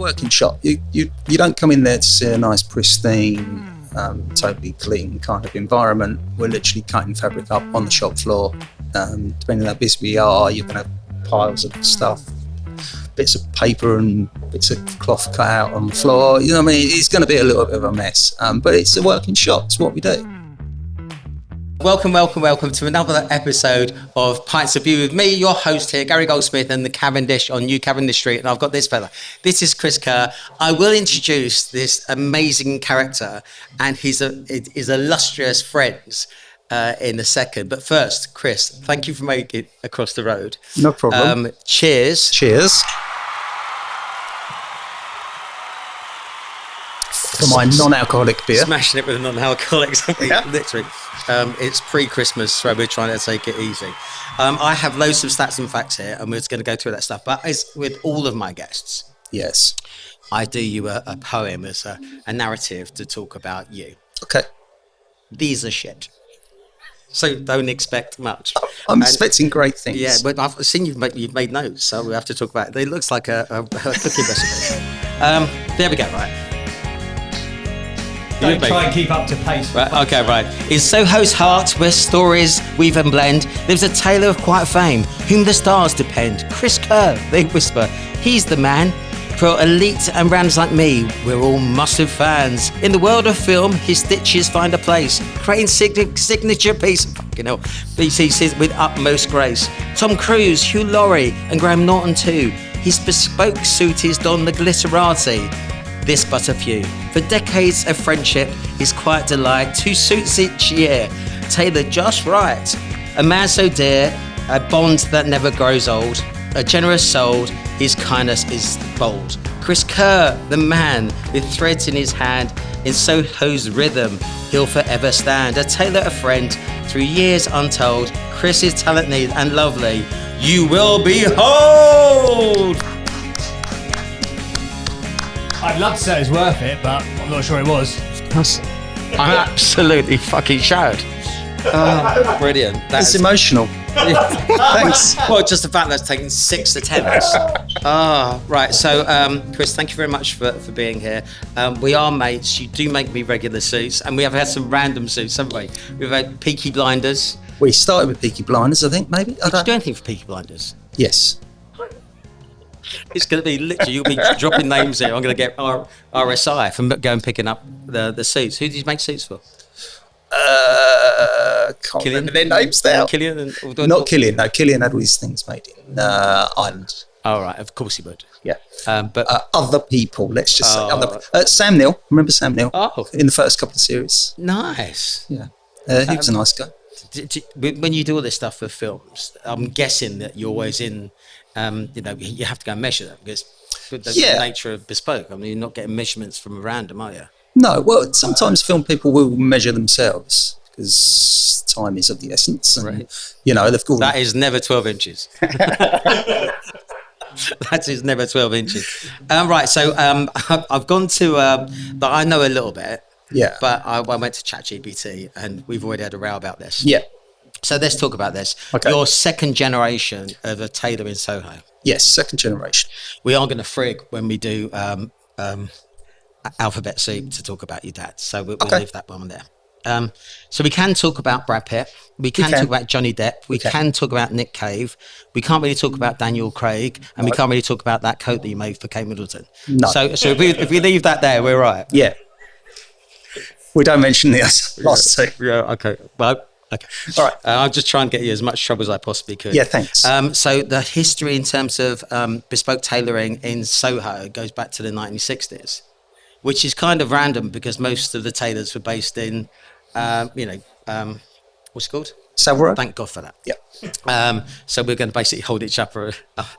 working shop. You don't come in there to see a nice pristine, totally clean kind of environment. We're literally cutting fabric up on the shop floor. Depending on how busy we are, you're going to have piles of stuff, bits of paper and bits of cloth cut out on the floor. You know what I mean? It's going to be a little bit of a mess, but it's a working shop. It's what we do. Welcome to another episode of Pints of View with me, your host here, Gary Goldsmith, and the Cavendish on New Cavendish Street. And I've got this fella. This is Chris Kerr. I will introduce this amazing character and his illustrious friends in a second. But first, Chris, thank you for making it across the road. No problem. Cheers. Cheers. For my non-alcoholic beer. Smashing it with a non-alcoholic, yeah. Literally. It's pre-Christmas, so we're trying to take it easy. I have loads of stats and facts here, and we're just going to go through that stuff. But as with all of my guests, yes, I do you a poem as a narrative to talk about you. Okay. These are shit. So don't expect much. I'm expecting great things. Yeah, but I've seen you've made notes, so we have to talk about it. It looks like a cooking recipe. There we go, right. Don't try and keep up to pace. Right, okay, right. In Soho's heart, where stories weave and blend, lives a tailor of quiet fame, whom the stars depend. Chris Kerr, they whisper, he's the man. For elite and rams like me, we're all massive fans. In the world of film, his stitches find a place, creating signature piece. Fucking hell. BCCs with utmost grace. Tom Cruise, Hugh Laurie, and Graham Norton too. His bespoke suit is Don the Glitterati. This but a few. For decades of friendship, his quiet delight, 2 suits each year, tailored just right. A man so dear, a bond that never grows old, a generous soul, his kindness is bold. Chris Kerr, the man, with threads in his hand, in Soho's rhythm, he'll forever stand. A tailor, a friend, through years untold, Chris is talented and lovely, you will behold! I'd love to say it's worth it, but I'm not sure it was. I'm absolutely fucking shattered. Oh, brilliant. It's emotional. Thanks. Well, just the fact that it's taken 6 attempts. Right. So, Chris, thank you very much for being here. We are mates. You do make me regular suits, and we have had some random suits, haven't we? We've had Peaky Blinders. We started with Peaky Blinders, I think, maybe. Did you do anything for Peaky Blinders? Yes. It's going to be literally, you'll be dropping names here. I'm going to get RSI from going picking up the suits. Who did you make suits for? Can't remember their names now. Killian? Not Killian, no. Killian had all his things made in Ireland. Oh, right, of course he would. Yeah. But other people, let's just say. Sam Neill, remember Sam Neill? Oh. In the first couple of series. Nice. Yeah. He was a nice guy. When you do all this stuff for films, I'm guessing that you're always in, you have to go and measure them because that's the nature of bespoke. I mean, you're not getting measurements from random, are you? No, well, sometimes film people will measure themselves because time is of the essence. And, right. They've got... That is never 12 inches. That is never 12 inches. Right, so I've gone to, I know a little bit. Yeah. But I went to ChatGPT and we've already had a row about this. Yeah. So let's talk about this. Okay. You're second generation of a tailor in Soho. Yes, second generation. We are going to frig when we do alphabet soup to talk about your dad. So we'll leave that one there. So we can talk about Brad Pitt. We can talk about Johnny Depp. We can talk about Nick Cave. We can't really talk about Daniel Craig. And we can't really talk about that coat that you made for Kate Middleton. No. So if we leave that there, we're right. Yeah. We don't mention the last two. Yeah, okay. Well, okay. All right. I'll just try and get you as much trouble as I possibly could. Yeah, thanks. So the history in terms of bespoke tailoring in Soho goes back to the 1960s, which is kind of random because most of the tailors were based in, what's it called? Savile Row. Thank God for that. Yeah. So we're going to basically hold each other up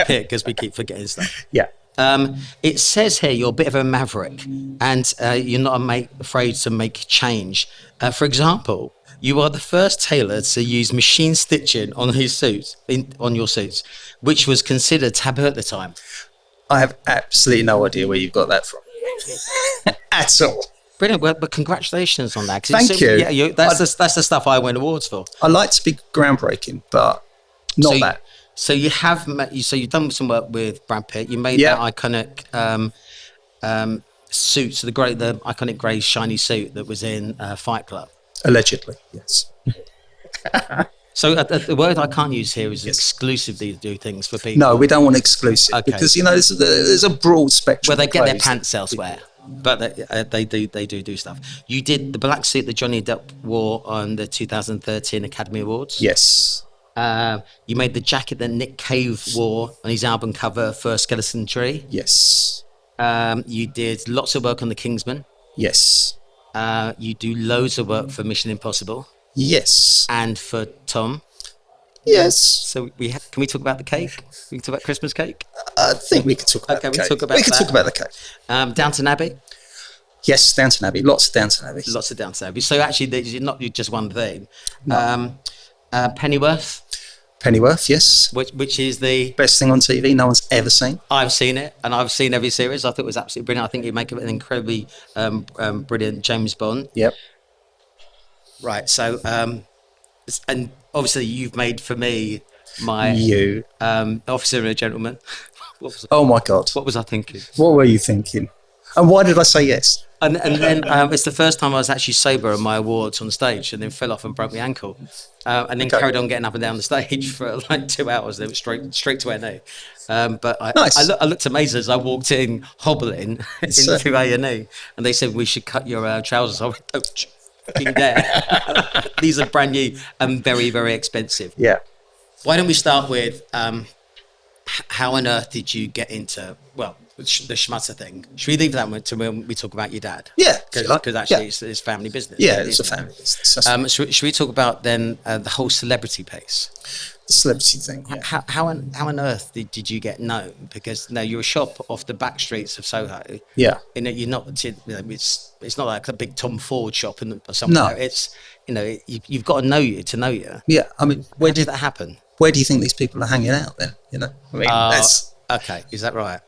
here because we keep forgetting stuff. Yeah. It says here you're a bit of a maverick and you're not afraid to make change. For example, you are the first tailor to use machine stitching on his suits, on your suits, which was considered taboo at the time. I have absolutely no idea where you've got that from. At all. Brilliant. Well, but congratulations on that. Thank you. Yeah, that's the stuff I win awards for. I like to be groundbreaking, but not that. So you've done some work with Brad Pitt. You made Yeah. that iconic suit, so the iconic grey shiny suit that was in Fight Club. Allegedly, yes. So the word I can't use here is Yes. exclusively do things for people. No, we don't want exclusive because there's a broad spectrum. Well, they of get their clothes pants that elsewhere, but they do stuff. You did the black suit that Johnny Depp wore on the 2013 Academy Awards. Yes. You made the jacket that Nick Cave wore on his album cover for Skeleton Tree. Yes. You did lots of work on The Kingsman. Yes. You do loads of work for Mission Impossible Yes. and for Tom. Yes. So can we talk about the cake? We can talk about Christmas cake. I think we could talk about the cake. We could talk about the cake. Downton Abbey. Yes, Downton Abbey. Lots of Downton Abbey. Lots of Downton Abbey. So actually, there's not just one theme. No. Pennyworth, Pennyworth, yes. which is the Best thing on TV no one's ever seen. I've seen it, and I've seen every series. I thought it was absolutely brilliant. I think you make an incredibly brilliant James Bond. Yep. Right. So, and obviously, you've made for me my Officer and a Gentleman. Oh my God. What was I thinking? What were you thinking? And why did I say yes? And then it's the first time I was actually sober at my awards on stage, and then fell off and broke my ankle, and then carried on getting up and down the stage for like 2 hours. Then it was straight to A&E. But I looked amazed as I walked in hobbling into A&E, and they said we should cut your trousers. I went, don't you dare. These are brand new and very, very expensive. Yeah. Why don't we start with how on earth did you get into the schmutter thing? Should we leave that to when we talk about your dad? Yeah, because actually it's family business. Yeah, it's a family business. Should we talk about then the whole celebrity piece? The celebrity thing. Yeah. How on earth did you get known? Because you're a shop off the back streets of Soho. Yeah. You're not. It's not like a big Tom Ford shop or somewhere. No. It's you've got to know you. Yeah. I mean, where did that happen? Where do you think these people are hanging out then? I mean, that's okay. Is that right?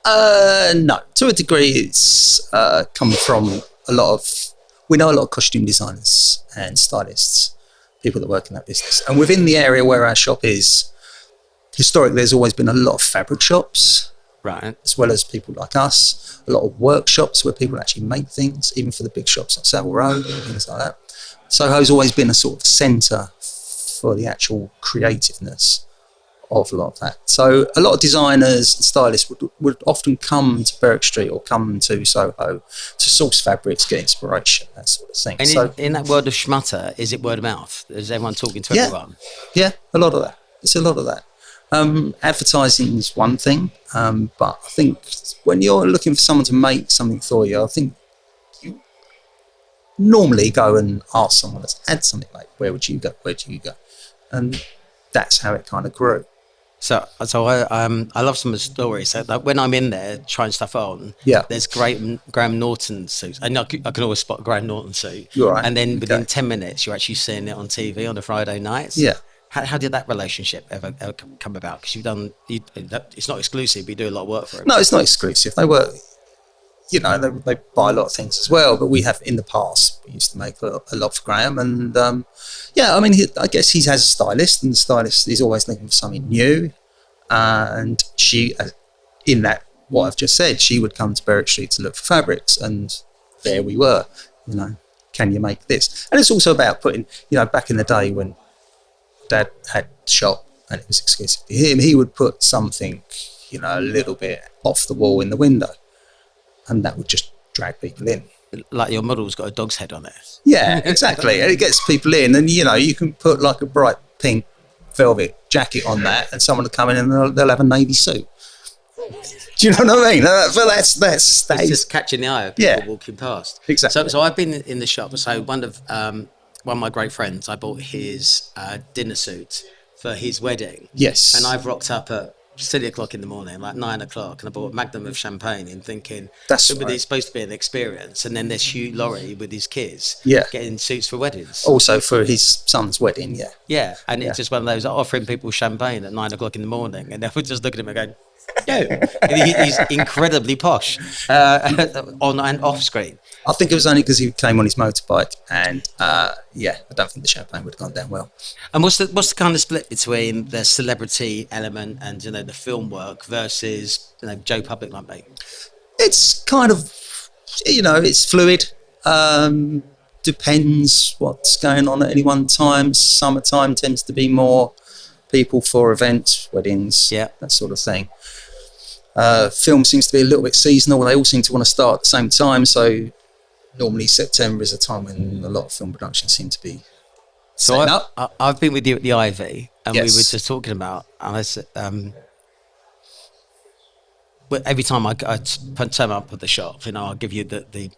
No, to a degree, it's come from we know a lot of costume designers and stylists, people that work in that business. And within the area where our shop is, historically, there's always been a lot of fabric shops, right, as well as people like us, a lot of workshops where people actually make things, even for the big shops like Savile Row and things like that. Soho's always been a sort of centre for the actual creativeness of a lot of that. So a lot of designers and stylists would often come to Berwick Street or come to Soho to source fabrics, get inspiration, that sort of thing. And so in that world of schmutter, is it word of mouth? Is everyone talking to everyone? Yeah, a lot of that. It's a lot of that. Advertising is one thing, but I think when you're looking for someone to make something for you, I think you normally go and ask someone that's had something like, where would you go? Where do you go? And that's how it kind of grew. So I love some of the stories. So like when I'm in there trying stuff on, there's Graham Norton suits. And I can always spot a Graham Norton suit. You're right. And then within 10 minutes, you're actually seeing it on TV on a Friday night. Yeah. How did that relationship ever come about? Because it's not exclusive, but you do a lot of work for it. No, it's not exclusive. They work, they buy a lot of things as well. But we have, in the past, we used to make a lot for Graham. And I guess he has a stylist, and the stylist is always looking for something new. And she, in that, what I've just said, she would come to Berwick Street to look for fabrics. And there we were, can you make this? And it's also about putting, back in the day when Dad had the shop and it was exclusive to him, he would put something, a little bit off the wall in the window. And that would just drag people in. Like your model's got a dog's head on it. Yeah, exactly. And it gets people in. And, you can put like a bright pink velvet jacket on that and someone will come in and they'll have a navy suit. Do you know what I mean? But that's it's just catching the eye of people walking past. Exactly. So I've been in the shop. So one of my great friends, I bought his dinner suit for his wedding. Yes. And I've rocked up at silly o'clock in the morning, like 9 o'clock, and I bought a magnum of champagne and thinking it's supposed to be an experience. And then there's Hugh Laurie with his kids getting suits for weddings. Also for his son's wedding, Yeah, and it's just one of those offering people champagne at 9 o'clock in the morning, and they were just looking at him and going, No, he's incredibly posh on and off screen. I think it was only because he came on his motorbike, and I don't think the champagne would have gone down well. And what's the kind of split between the celebrity element and the film work versus Joe Public like me? It's kind of, it's fluid. Depends what's going on at any one time. Summertime tends to be more people for events, weddings, that sort of thing. Film seems to be a little bit seasonal. They all seem to want to start at the same time. So normally September is a time when a lot of film productions seem to be setting up. I've been with you at the Ivy, and Yes. we were just talking about, and I said, but every time I turn up at the shop, I'll give you the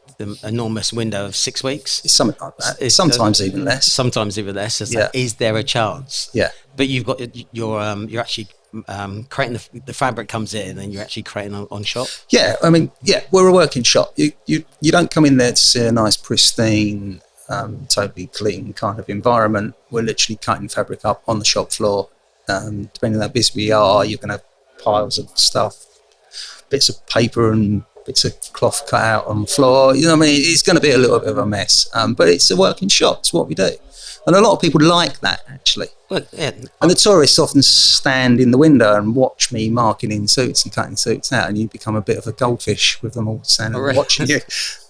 enormous window of 6 weeks. It's something like that. Sometimes even less. Sometimes even less. It's like, is there a chance? Yeah. But you're actually creating the fabric comes in, and you're actually creating on shop. Yeah, I mean, we're a working shop. You don't come in there to see a nice, pristine, totally clean kind of environment. We're literally cutting fabric up on the shop floor. Depending on how busy we are, you're going to have piles of stuff, bits of paper and bits of cloth cut out on the floor. You know what I mean? It's going to be a little bit of a mess, but it's a working shop. It's what we do. And a lot of people like that, actually. Well, yeah. And the tourists often stand in the window and watch me marking in suits and cutting suits out, and you become a bit of a goldfish with them all standing and watching you.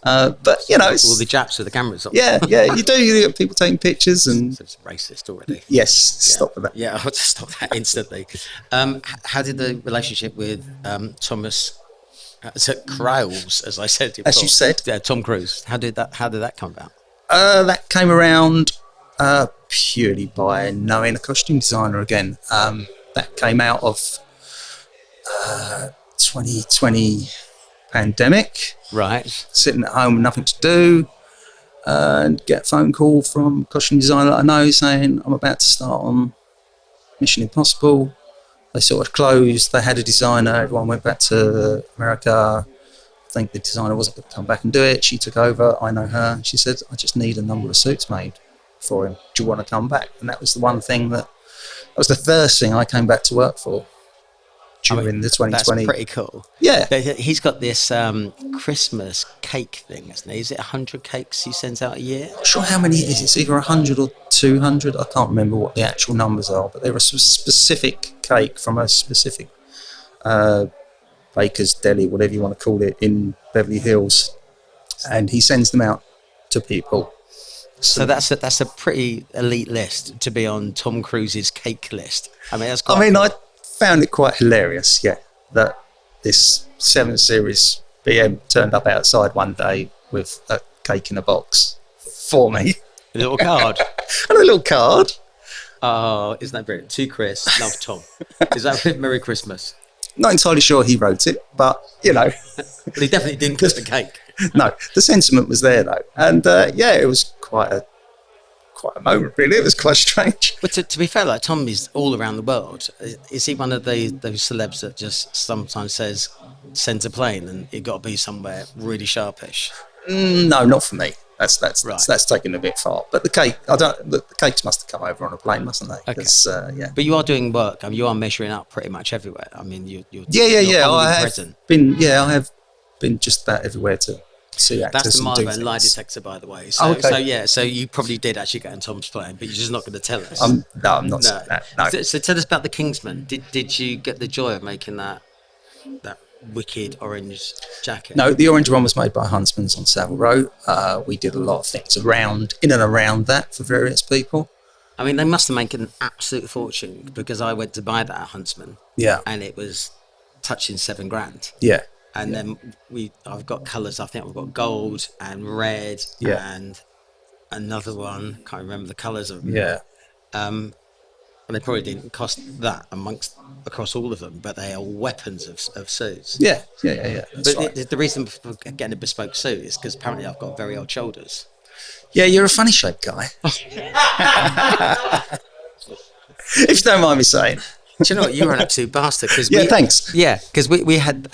But, it's... all the Japs with the cameras on. Yeah, you do. You get people taking pictures and... It's racist already. Yes, stop with that. Yeah, I'll just stop that instantly. How did the relationship with Thomas Crowles, as I said before, As you said. Tom Cruise, how did that come about? That came around purely by knowing a costume designer again. That came out of 2020 pandemic. Right. Sitting at home with nothing to do, and get a phone call from a costume designer that I know saying I'm about to start on Mission Impossible. They sort of closed. They had a designer. Everyone went back to America. I think the designer wasn't going to come back and do it. She took over. I know her. She said, I just need a number of suits made for him. Do you want to come back? And that was the one thing that was the first thing I came back to work for during the 2020. That's pretty cool. Yeah. But he's got this Christmas cake thing, isn't he? Is it 100 cakes he sends out a year? Not sure how many it is. It's either 100 or 200. I can't remember what the actual numbers are, but they're a specific cake from a specific baker's deli, whatever you want to call it, in Beverly Hills, and he sends them out to people. So that's a pretty elite list to be on Tom Cruise's cake list. I mean, that's quite I found it quite hilarious, that this 7 Series BM turned up outside one day with a cake in a box for me. A little card. And a little card. Oh, isn't that brilliant? To Chris, love Tom. Is that Merry Christmas? Not entirely sure he wrote it, but, Well, he definitely didn't cut the cake. No, the sentiment was there, though. And, it was quite a moment, really. It was quite strange. But to be fair, like Tom is all around the world. Is he one of those celebs that just sometimes sends a plane and it got to be somewhere really sharpish? No, not for me. That's Right. that's taken a bit far. But the cake, the cakes must have come over on a plane, mustn't they? Okay. But you are doing work. I mean, you are measuring up pretty much everywhere. I mean, you're I have been just about everywhere to see actors. That's the and do Marlowe lie things. detector, by the way. So, okay. so you probably did actually get in Tom's plane, but you're just not going to tell us. I'm not saying that. No. So tell us about the Kingsman. Did you get the joy of making that wicked orange jacket? No, the orange one was made by Huntsman's on Savile Row. We did a lot of things in and around that for various people. I mean, they must have made an absolute fortune, because I went to buy that at Huntsman. Yeah. And it was touching $7,000. Yeah. And then I've got colours. I think I've got gold and red and another one. Can't remember the colours of them. Yeah. And they probably didn't cost that across all of them, but they are weapons of suits. Yeah. That's right. The reason for getting a bespoke suit is because apparently I've got very old shoulders. Yeah, you're a funny shaped guy. If you don't mind me saying. Do you know what? You're an absolute bastard. Thanks. Yeah, because we had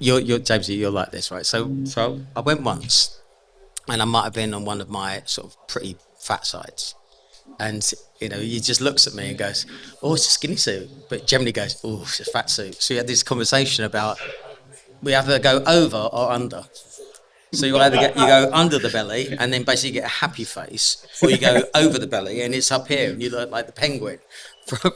you're Jamesy, you're like this, right? So I went once, and I might have been on one of my sort of pretty fat sides, And, he just looks at me and goes, oh, it's a skinny suit. But generally goes, oh, it's a fat suit. So we had this conversation about we either go over or under. So you either you go under the belly and then basically get a happy face, or you go over the belly and it's up here and you look like the penguin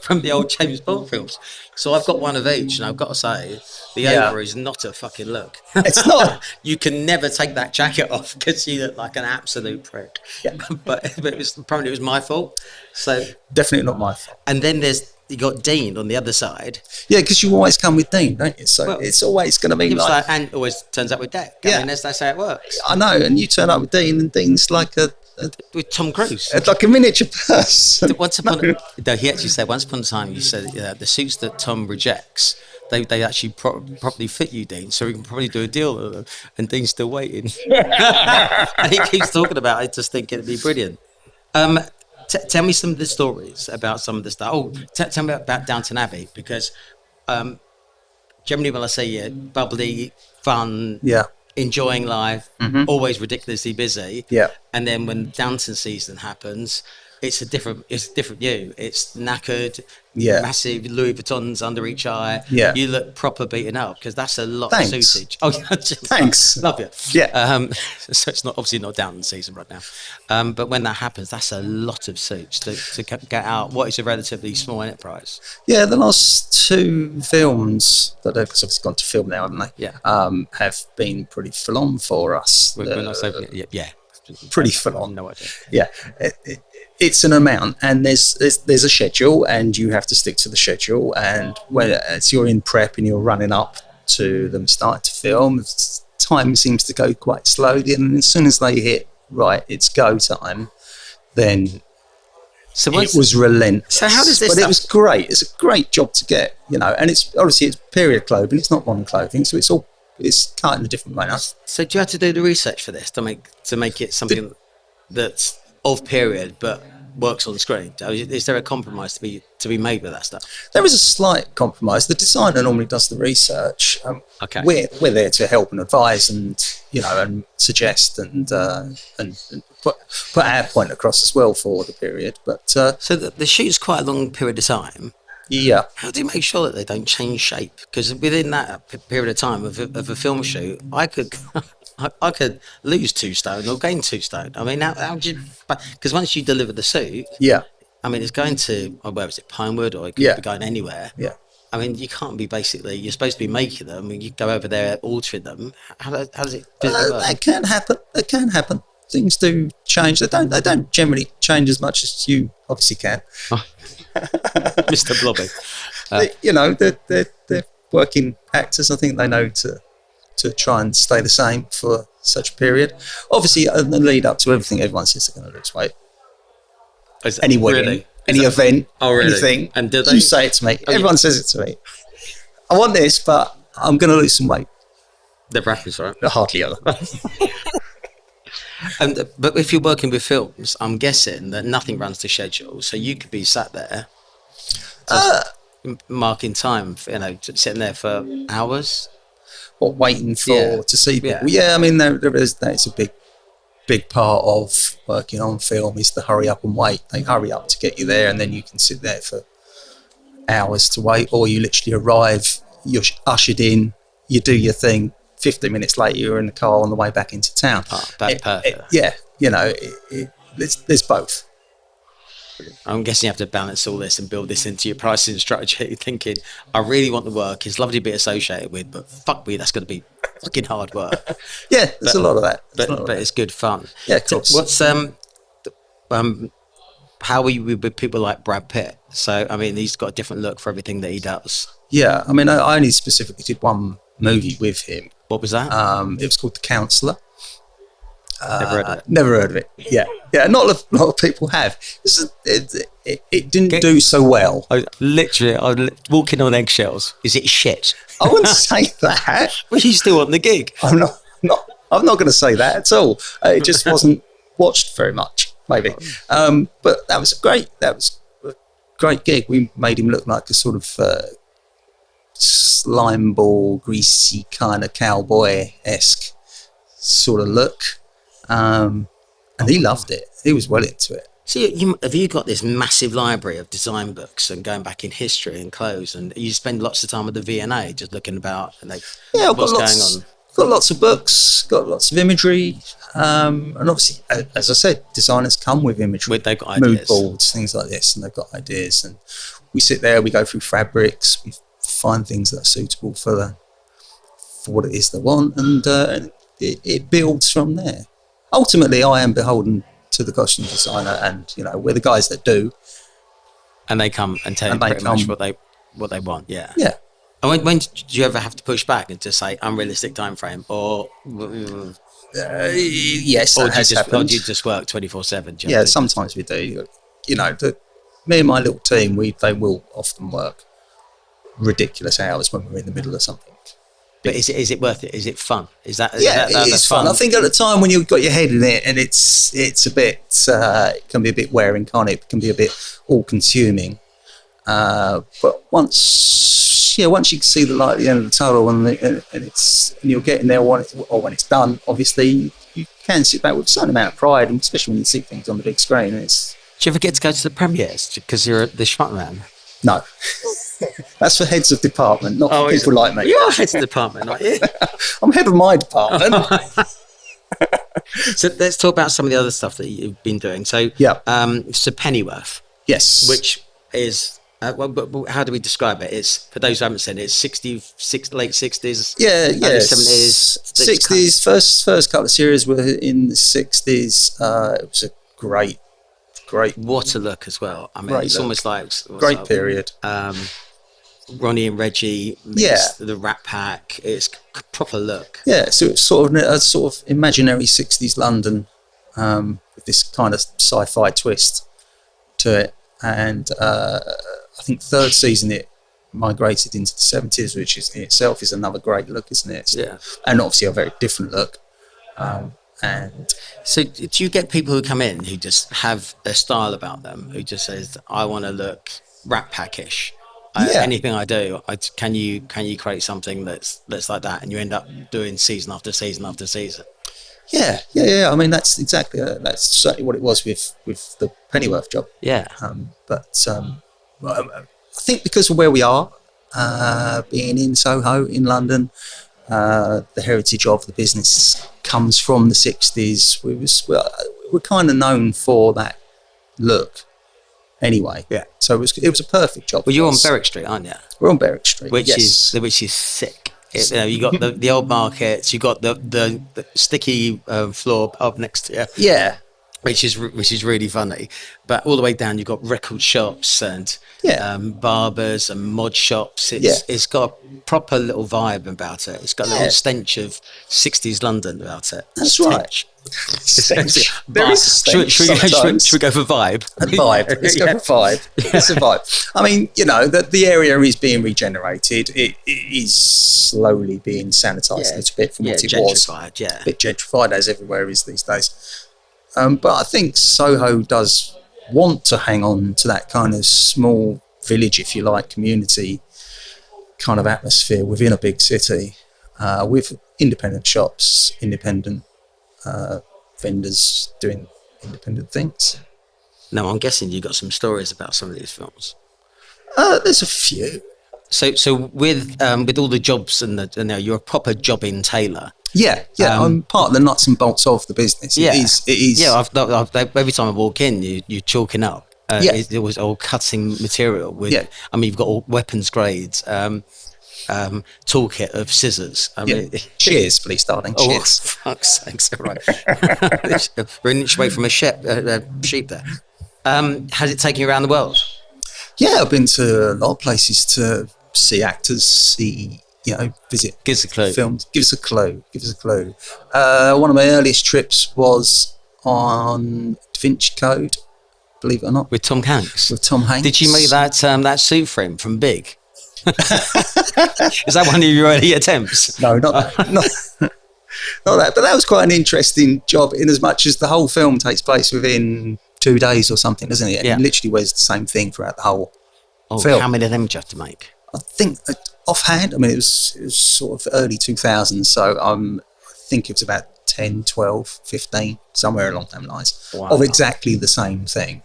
from the old James Bond films. So I've got one of each, and I've got to say, the over is not a fucking look. It's not. You can never take that jacket off because you look like an absolute prick. Yeah. but apparently it was my fault. So Definitely not my fault. and then you got Dean on the other side. Yeah, because you always come with Dean, don't you? So Well, it's always going to be He was like, and always turns up with Depp. Yeah. I mean, that's how it works. I know, and you turn up with Dean, and Dean's like a With Tom Cruise. like a miniature person. Once upon no, he actually said once upon a time. You said the suits that Tom rejects, they actually properly fit you, Dean. So we can probably do a deal with them. And Dean's still waiting. And he keeps talking about it. I just think it'd be brilliant. Tell me some of the stories about some of the stuff. Oh, tell me about Downton Abbey, because generally when I say bubbly, fun, Yeah. enjoying life, always ridiculously busy. Yeah. And then when Downton season happens, it's a different you. It's knackered, Yeah. massive Louis Vuittons under each eye. Yeah. You look proper beaten up because that's a lot Thanks. of suitage. Oh, yeah, Thanks. love you. Yeah. So it's obviously not Downton season right now. But when that happens, that's a lot of suits to get out what is a relatively small enterprise. Yeah, the last two films that have obviously gone to film now, haven't they? Yeah. Have been pretty full on for us. We're not saying, yeah. Pretty full on. No idea. Yeah. It's an amount, and there's a schedule, and you have to stick to the schedule. And when as you're in prep and you're running up to them starting to film, time seems to go quite slowly, and as soon as they hit right, it's go time, then So it was relentless. So how does this But stuff- it was great. It's a great job to get, and it's obviously it's period clothing. It's not modern clothing, so it's cut in a different manner. So do you have to do the research for this to make it something that's of period but works on screen? Is there a compromise to be made with that stuff? There is a slight compromise. The designer normally does the research. Okay. We're there to help and advise, and and suggest and put our point across as well for the period. But So the shoot's quite a long period of time. yeah, How do you make sure that they don't change shape? Because within that period of time of a film shoot, I could I could lose 2 stone or gain 2 stone. I mean, how do you? Because once you deliver the suit, yeah, I mean, it's going to where is it, Pinewood, or it could Yeah. be going anywhere. yeah. I mean, you can't be you're supposed to be making them, and you go over there altering them. How does it physically work? That can happen. It can happen. Things do change. They don't generally change as much as you obviously can. Mr. Blobby. They're working actors. I think they know to try and stay the same for such a period. Obviously, in the lead up to everything, everyone says they're going to lose weight. Any wedding, Really? any event, really? anything. And do they? You say it to me. Everyone says it to me. I want this, but I'm going to lose some weight. They're rappers, right? Hardly ever. But if you're working with films, I'm guessing that nothing runs to schedule, so you could be sat there, marking time, sitting there for hours. What, waiting to see people? Yeah. Yeah, I mean, that's a big part of working on film is the hurry up and wait. They hurry up to get you there, and then you can sit there for hours to wait, or you literally arrive, you're ushered in, you do your thing. 15 minutes later, you're in the car on the way back into town. Oh, that's perfect. There's both. I'm guessing you have to balance all this and build this into your pricing strategy, thinking, I really want the work, it's lovely to be associated with, but fuck me, that's going to be fucking hard work. Yeah, there's a lot of that. But it's good fun. Yeah, of course. What's how are you with people like Brad Pitt? So, I mean, he's got a different look for everything that he does. Yeah, I mean, I only specifically did one movie with him. What was that? It was called The Counsellor. Never heard of it. Never heard of it. Yeah. Not a lot of people have. It didn't do so well. I was walking on eggshells. Is it shit? I wouldn't say that. Well, you still on the gig? I'm not going to say that at all. It just wasn't watched very much, maybe. But that was a great gig. We made him look like a sort of slime ball, greasy kind of cowboy-esque sort of look. And he loved it. He was well into it. So have you got this massive library of design books and going back in history and clothes, and you spend lots of time with the V&A just looking about and Yeah, I've what's got going lots, on? got lots of books, got lots of imagery, and obviously, as I said, designers come with imagery, They've got mood ideas. boards, things like this, and they've got ideas, and we sit there, we go through fabrics, we find things that are suitable for what it is they want, and it builds from there. Ultimately, I am beholden to the costume designer, and we're the guys that do. And they come and tell you pretty much what they want. Yeah. Yeah. And when did you ever have to push back and just say unrealistic time frame, or Yes, or that has happened. do you just work 24/7? Yeah, sometimes we do. Me and my little team, they will often work ridiculous hours when we're in the middle of something. But is it worth it? Is it fun? Is that It's fun. I think at the time when you've got your head in it, and it's a bit, it can be a bit wearing, can't it? It can be a bit all-consuming. But once you can see the light at the end of the tunnel, and you're getting there, when it's done, obviously you can sit back with a certain amount of pride, and especially when you see things on the big screen. Do you ever get to go to the premieres because you're the schmuck man? No. That's for heads of department, not for people like me. You are head of department, aren't you? I'm head of my department. So let's talk about some of the other stuff that you've been doing. So, so Pennyworth, Yes. which is, how do we describe it? It's, for those who haven't seen it, it's late 60s, early 70s. 60s. First couple of series were in the 60s. It was a great. What a look as well. I mean, Great it's look. almost like Great period. Ronnie and Reggie meets the Rat Pack. It's proper look. Yeah, so it's sort of imaginary 60s London, with this kind of sci-fi twist to it. And I think third season it migrated into the 70s, which is in itself is another great look, isn't it? So, and obviously a very different look. And so do you get people who come in who just have a style about them, who just says, I want to look Rat Pack-ish? Anything I do, can you create something that's like that, and you end up doing season after season after season? Yeah. I mean, that's exactly that's certainly what it was with the Pennyworth job. Yeah. But I think because of where we are, being in Soho in London, the heritage of the business comes from the 60s. We're kind of known for that look. Anyway, so it was a perfect job. Well, you're on Berwick Street, aren't you? We're on Berwick Street, which is sick. You got the old markets, you got the sticky floor up next to you. Yeah, which is really funny. But all the way down, you've got record shops and barbers and mod shops. It's got a proper little vibe about it. It's got a little stench of 60s London about it. That's right. There is a stench. Should we go for vibe? Vibe. Let's go for vibe. It's a vibe. I mean, the area is being regenerated. It is slowly being sanitised a little bit from what it was. Gentrified, a bit gentrified, as everywhere is these days. But I think Soho does want to hang on to that kind of small village, if you like, community kind of atmosphere within a big city, with independent shops, independent vendors doing independent things. Now, I'm guessing you got some stories about some of these films. There's a few. So with all the jobs and you're a proper jobbing tailor. Yeah. I'm part of the nuts and bolts of the business. It is. Yeah, I've every time I walk in, you're chalking up. It was all cutting material with. I mean, you've got all weapons grades. Toolkit of scissors. I mean, cheers, please, darling. Cheers. Fuck's sakes! Right, we're an inch away from a sheep there. Has it taken you around the world? Yeah, I've been to a lot of places to see actors, visit. Give us a clue. Films. Give us a clue. One of my earliest trips was on Da Vinci Code, believe it or not. With Tom Hanks. Did you make that suit for him from Big? Is that one of your early attempts? No, not that. Not that. But that was quite an interesting job, in as much as the whole film takes place within 2 days or something, doesn't it? And it literally wears the same thing throughout the whole film. How many of them do you have to make? I think offhand, I mean, it was sort of early 2000s, so I think it was about 10, 12, 15, somewhere along them lines, Wow. of exactly the same thing.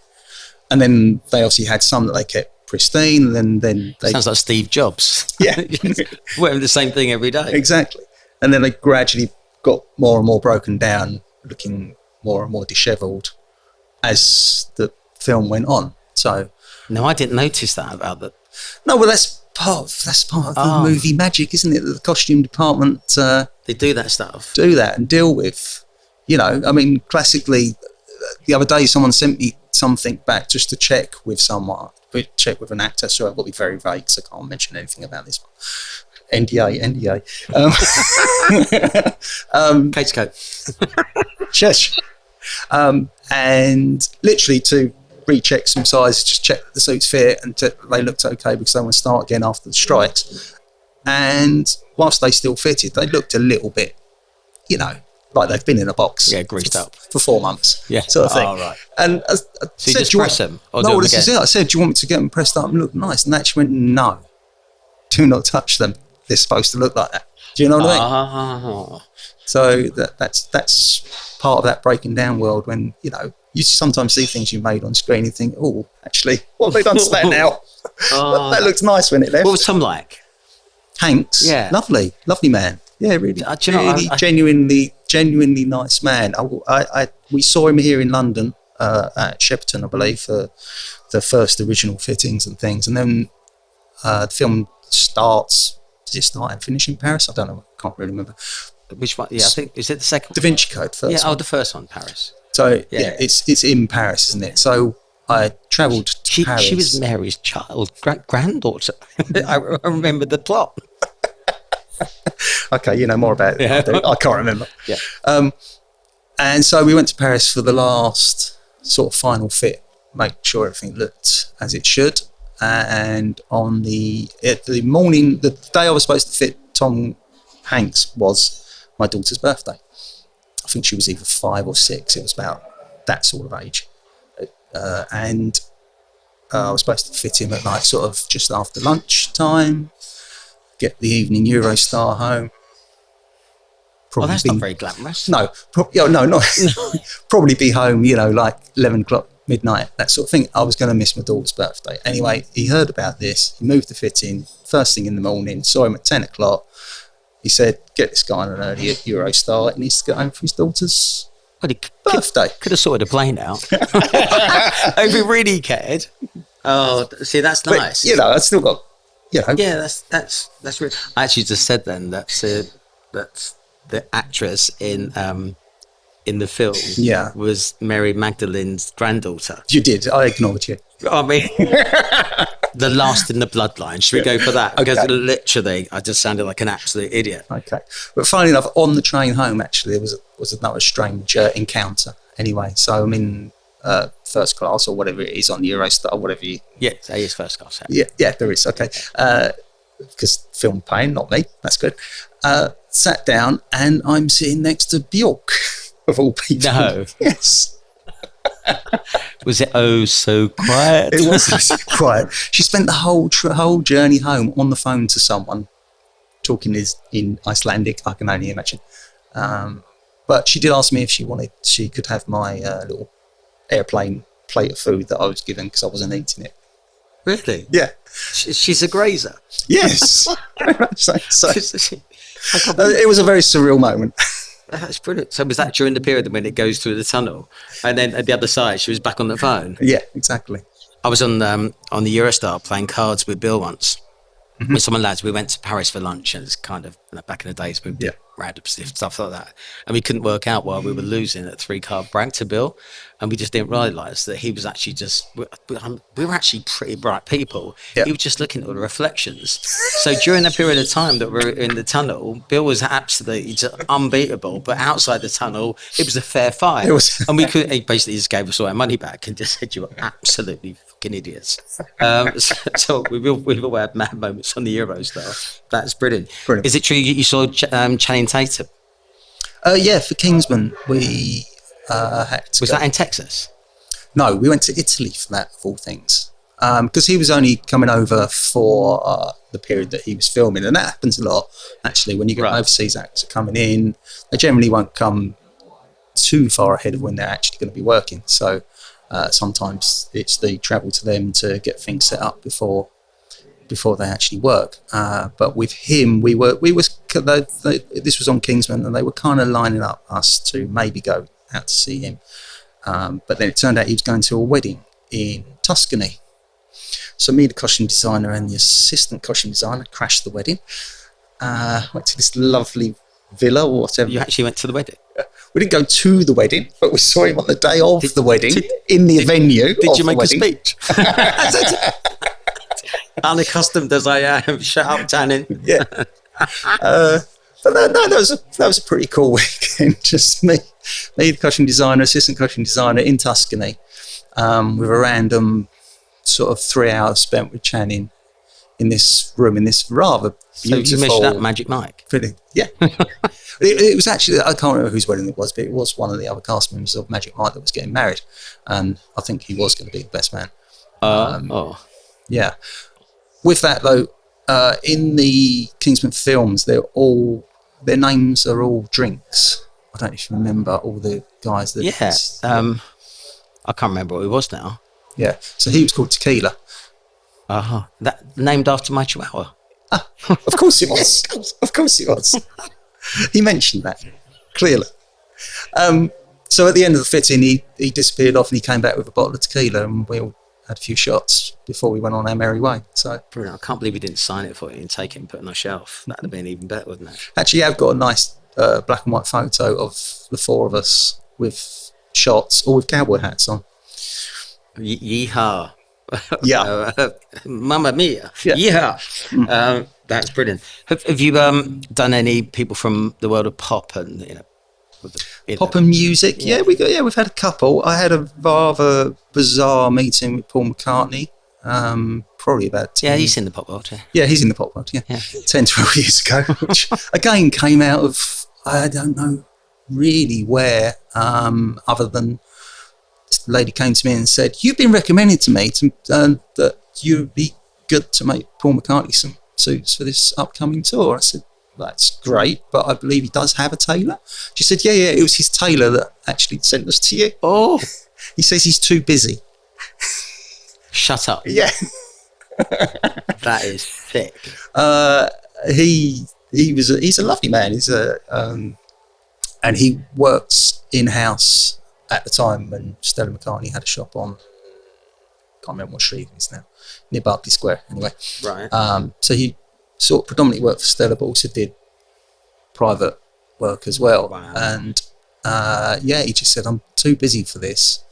And then they obviously had some that they kept pristine, and then they... Sounds like Steve Jobs. Yeah. Wearing the same thing every day. Exactly. And then they gradually got more and more broken down, looking more and more dishevelled as the film went on. So... No, I didn't notice that about the... No, well, that's part of the movie magic, isn't it? That the costume department They do that stuff. do that and deal with. You know, I mean, classically, the other day someone sent me something back just to check with someone, check with an actor. So I've got to be very vague, so I can't mention anything about this one. NDA. Cage coat. Shush. And literally to recheck some sizes, just check that the suits fit, and they looked okay because they want to start again after the strikes. And whilst they still fitted, they looked a little bit, you know, like they've been in a box. Yeah, greased up. For 4 months. Yeah. Sort of thing. Oh, right. And I So you said, just "Do you press want-" them? Or No, do them this is it. again? I said, do you want me to get them pressed up and look nice? And they actually went, no, do not touch them. They're supposed to look like that. Do you know what I mean? So that's part of that breaking down world, when, you know, you sometimes see things you made on screen and think, oh, actually, what have they done to that now? That looked nice when it left. What was Tom like? Hanks, Yeah. lovely man. Yeah, really, Do you know, really genuinely nice man. We saw him here in London at Shepperton, I believe, for the first original fittings and things, and then the film starts. Does it start and finish in Paris? I don't know. I can't really remember. Which one? Yeah, I think, is it the second Da Vinci Code first. Yeah, one. the first one, Paris. So Yeah. it's in Paris, isn't it? So I travelled to Paris. She was Mary's child, granddaughter. I remember the plot. Okay, you know more about it than I do. I can't remember. Yeah. And so we went to Paris for the last sort of final fit, make sure everything looked as it should. And on the morning, the day I was supposed to fit Tom Hanks was my daughter's birthday. I think she was either 5 or 6. It was about that sort of age. And I was supposed to fit him at like sort of just after lunchtime, get the evening Eurostar home. Probably That's not very glamorous. No, not probably be home, you know, like 11 o'clock, midnight, that sort of thing. I was going to miss my daughter's birthday. Anyway, he heard about this. He moved the fit in first thing in the morning, saw him at 10 o'clock. He said, get this guy on an early Eurostar. He needs to get home for his daughter's birthday. Could have sorted a plane out. If he really cared. Oh, see, that's nice. But, you know, I still got, you know. Yeah, that's really... I actually just said then that's the actress in the film was Mary Magdalene's granddaughter. You did. I ignored you. I mean, the last in the bloodline. Should we go for that? Because literally, I just sounded like an absolute idiot. Okay. But funnily enough, on the train home, actually, there was another strange encounter. Anyway, so I'm in first class or whatever it is on the Eurostar, or whatever you... Yeah, it is first class. Yeah, there is. Okay. Because film paying, not me. That's good. Sat down and I'm sitting next to Bjork, of all people. No. Yes. Was it oh so quiet? It was quiet. She spent the whole journey home on the phone to someone, talking in Icelandic, I can only imagine. But she did ask me if she could have my little airplane plate of food that I was given because I wasn't eating it. Really? Yeah. She's a grazer. Yes. Very much so. So, it was a very surreal moment. That's brilliant. So was that during the period when it goes through the tunnel, and then at the other side she was back on the phone? Yeah, exactly. I was on the Eurostar playing cards with Bill once. With some of the lads. We went to Paris for lunch, and it's kind of back in the days we did random stuff like that, and we couldn't work out why we were losing at 3-card brag to Bill, and we just didn't realise that he was actually we were actually pretty bright people. He was just looking at all the reflections. So during the period of time that we were in the tunnel, Bill was absolutely just unbeatable, but outside the tunnel it was a fair fight. And he basically just gave us all our money back and just said, you were absolutely fucking idiots. So we've all had mad moments on the Eurostar. That's brilliant. Is it true you saw Channing Tatum? Yeah, for Kingsman we had to Was go. that in Texas? No, we went to Italy for that, of all things, because he was only coming over for the period that he was filming. And that happens a lot, actually, when you get Right. overseas actors coming in. They generally won't come too far ahead of when they're actually going to be working. So sometimes it's the travel to them to get things set up before they actually work. But with him, this was on Kingsman, and they were kind of lining up us to maybe go out to see him. But then it turned out he was going to a wedding in Tuscany. So me, the costume designer, and the assistant costume designer crashed the wedding. Went to this lovely villa or whatever. You actually went to the wedding? We didn't go to the wedding, but we saw him on the day of the wedding in the venue. Did you make a wedding. speech? Unaccustomed as I am, shut up, Tannin. Yeah. But that was a pretty cool weekend. Just me, the costume designer, assistant costume designer in Tuscany, with a random sort of 3 hours spent with Channing in this room, in this rather beautiful. So you mentioned that Magic Mike. Yeah. It was actually, I can't remember whose wedding it was, but it was one of the other cast members of Magic Mike that was getting married, and I think he was going to be the best man. Yeah. With that though, in the Kingsman films, their names are all drinks. I don't know if you remember all the guys that. Yeah. I can't remember what it was now. Yeah. So he was called Tequila. That named after my Chihuahua. Of course it was. Of course it was. He mentioned that clearly. So at the end of the fitting, he disappeared off, and he came back with a bottle of tequila, and we all had a few shots before we went on our merry way. So Brilliant. I can't believe we didn't sign it for you and take it and put it on a shelf. That'd have been even better, wouldn't it? actually, I've got a nice black and white photo of the four of us with shots, all with cowboy hats on. Yeehaw. Yeah. Mamma mia. Yeah. Yeah. That's brilliant. Have you done any people from the world of pop and Pop and music? Yeah, we've had a couple. I had a rather bizarre meeting with Paul McCartney. Probably about 10, Yeah, he's in the pop world. Yeah. Yeah, he's in the pop world, yeah. 10, 12 years ago, which again came out of, I don't know really where, other than this lady came to me and said, "You've been recommended to me that you'd be good to make Paul McCartney some suits for this upcoming tour." I said, "That's great, but I believe he does have a tailor." She said, yeah, it was his tailor that actually sent us to you. Oh. He says he's too busy. Shut up. Yeah. That is sick. He's a lovely man. And he works in-house at the time when Stella McCartney had a shop on, can't remember what street it is now, near Berkeley Square anyway. Right. So he sort of predominantly worked for Stella, but also did private work as well. Wow. And he just said, "I'm too busy for this.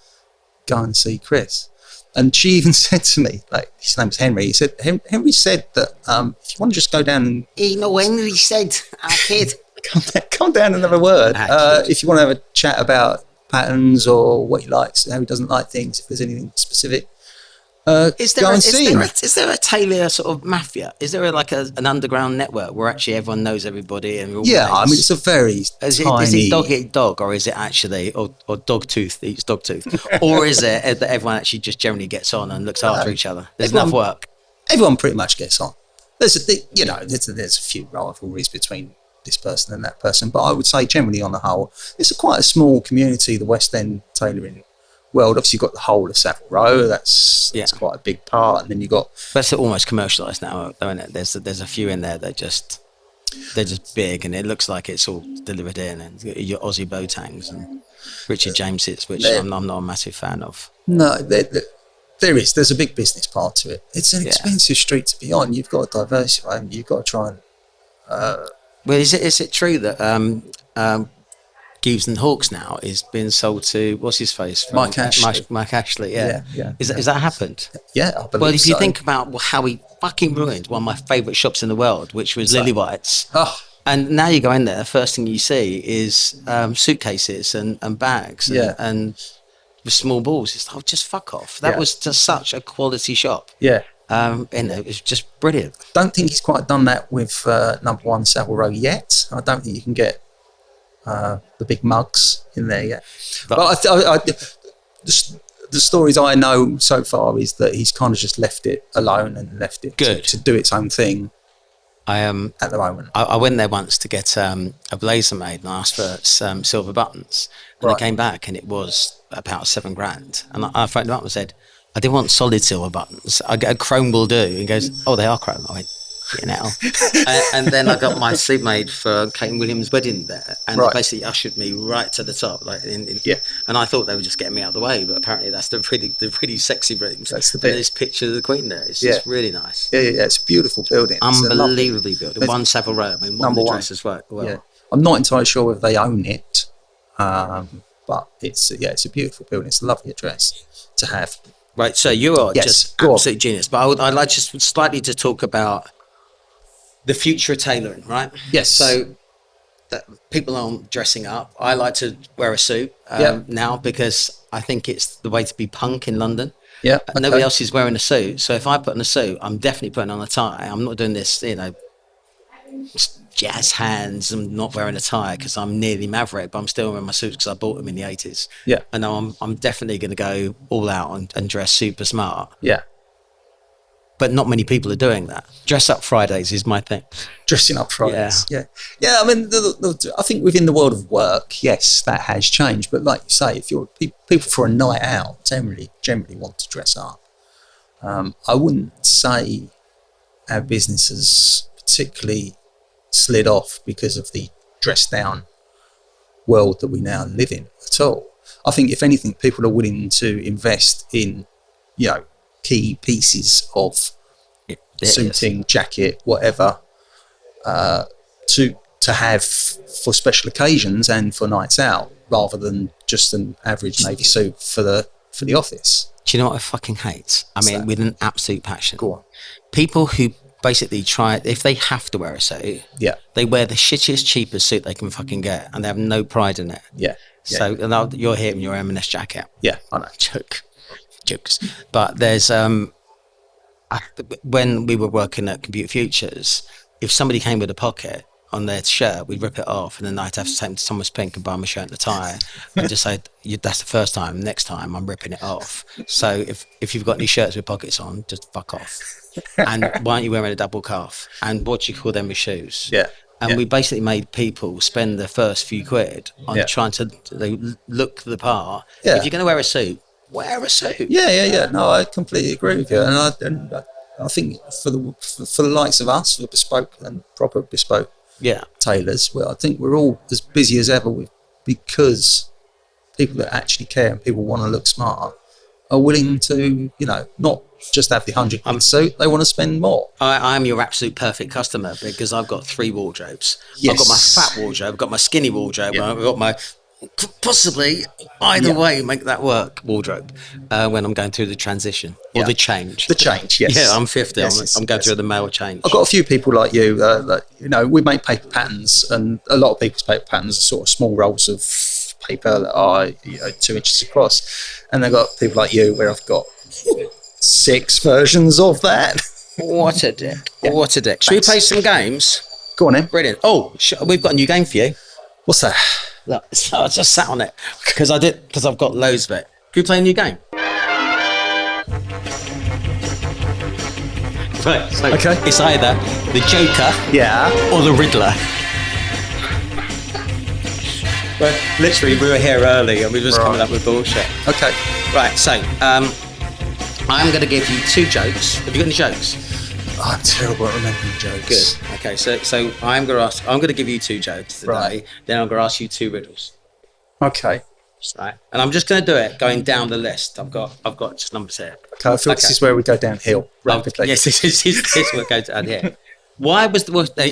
Go and see Chris." And she even said to me, like, his name's Henry. He said, Henry said that if you want to just go down and Henry said, kid. come down and have a word. Kid. If you want to have a chat about patterns or what he likes, how he doesn't like things, if there's anything specific, Is go and see him. is there a tailor sort of mafia? Is there an underground network where actually everyone knows everybody and we're all Yeah, I mates? mean, it's a very Is tiny... it dog eat dog, or is it actually, or dog tooth eats dog tooth, or is it that everyone actually just generally gets on and looks after each other? There's enough work. Everyone pretty much gets on. There's a few rivalries between this person and that person, but I would say generally on the whole, it's quite a small community, the West End tailoring world. Obviously, you've got the whole of Savile Row. That's quite a big part, and then you've got. That's almost commercialised now, though, isn't it? There's a few in there that they're just big, and it looks like it's all delivered in. And your Aussie Botangs and Richard Jameses, which I'm not a massive fan of. No, there's a big business part to it. It's an expensive street to be on. You've got to diversify, and you've got to try and. Well, is it true that Gibbs and Hawks now is being sold to what's his face? Mike Ashley. Mike Ashley, yeah. Is that happened? Yeah, I believe Well, if you so. think about how he fucking ruined one of my favourite shops in the world, which was Lily White's. Oh, And now you go in there, the first thing you see is suitcases and bags and with small balls. It's like, just fuck off. That was just such a quality shop. yeah. It was just brilliant. Don't think he's quite done that with number 1 Savile Row yet. I don't think you can get the big mugs in there yet. But the the stories I know so far is that he's kind of just left it alone and left it to do its own thing. At the moment, I went there once to get a blazer made, and I asked for some silver buttons, and I came back and it was about $7,000. And I phoned him up and said, I didn't want solid silver buttons. I get a chrome will do. And he goes, oh, they are chrome. I went, you know. And then I got my suit made for Kate and William's wedding there, and they basically ushered me right to the top, like and I thought they were just getting me out of the way, but apparently that's the really sexy rooms. That's the bit. And this picture of the Queen there, it's just really nice. Yeah, it's a beautiful building. Unbelievably built. One Savile Row. I mean, number one as well. Yeah. I'm not entirely sure if they own it, but it's a beautiful building. It's a lovely address to have. Right, so you are just absolute genius. But I'd like just slightly to talk about the future of tailoring, right? Yes. So people aren't dressing up. I like to wear a suit now because I think it's the way to be punk in London. Yeah. Nobody else is wearing a suit. So if I put on a suit, I'm definitely putting on a tie. I'm not doing this, jazz hands. I'm not wearing a tie because I'm nearly maverick, but I'm still wearing my suits because I bought them in the 80s. Yeah. And now I'm definitely going to go all out and dress super smart. Yeah. But not many people are doing that. Dress up Fridays is my thing. Dressing up Fridays. Yeah. I mean, I think within the world of work, yes, that has changed. But like you say, if you're people for a night out, generally want to dress up. I wouldn't say our business has particularly slid off because of the dress down world that we now live in at all. I think if anything, people are willing to invest in, key pieces of suiting, jacket, whatever, to have for special occasions and for nights out, rather than just an average navy suit for the office. Do you know what I fucking hate? With an absolute passion. Go on. People who basically try, if they have to wear a suit, they wear the shittiest, cheapest suit they can fucking get, and they have no pride in it. Yeah. So you're here in your M&S jacket. Yeah, I know. Jokes. But there's when we were working at Computer Futures, if somebody came with a pocket on their shirt, we'd rip it off, and then I'd have to take them to Thomas Pink and buy them a shirt and a tie, and just say, that's the first time, next time I'm ripping it off. So if you've got any shirts with pockets on, just fuck off. And why aren't you wearing a double cuff? And what do you call them with shoes? Yeah. And we basically made people spend the first few quid on trying to look the part. Yeah. If you're going to wear a suit, wear a suit. Yeah. No, I completely agree with you, and I think for the likes of us, for bespoke and proper bespoke tailors, well, I think we're all as busy as ever because people that actually care and people want to look smart are willing to, not just have the £100 suit, they want to spend more. I'm your absolute perfect customer because I've got 3 wardrobes. Yes. I've got my fat wardrobe, I've got my skinny wardrobe, and I've got my possibly either way make that work wardrobe when I'm going through the transition or the change. The change, yes. Yeah, I'm 50. I'm going through the male change. I've got a few people like you that, we make paper patterns, and a lot of people's paper patterns are sort of small rolls of paper that are 2 inches across, and I've got people like you where I've got 6 versions of that. What a dick. What a dick. Should we play some games? Go on then. Brilliant. We've got a new game for you. What's that? Look, so I just sat on it because I've got loads of it. Can we play a new game? Right, so it's either the Joker or the Riddler. But literally, we were here early and we were just coming up with bullshit. Okay. Right, so I'm going to give you 2 jokes. Have you got any jokes? I'm terrible at remembering jokes. Good. Okay, so I'm going to give you 2 jokes today. Right. Then I'm going to ask you 2 riddles. Okay. Right. And I'm just going to do it going down the list. I've got just numbers here. Okay, I feel this is where we go downhill rapidly. Yes, this is where we go down here.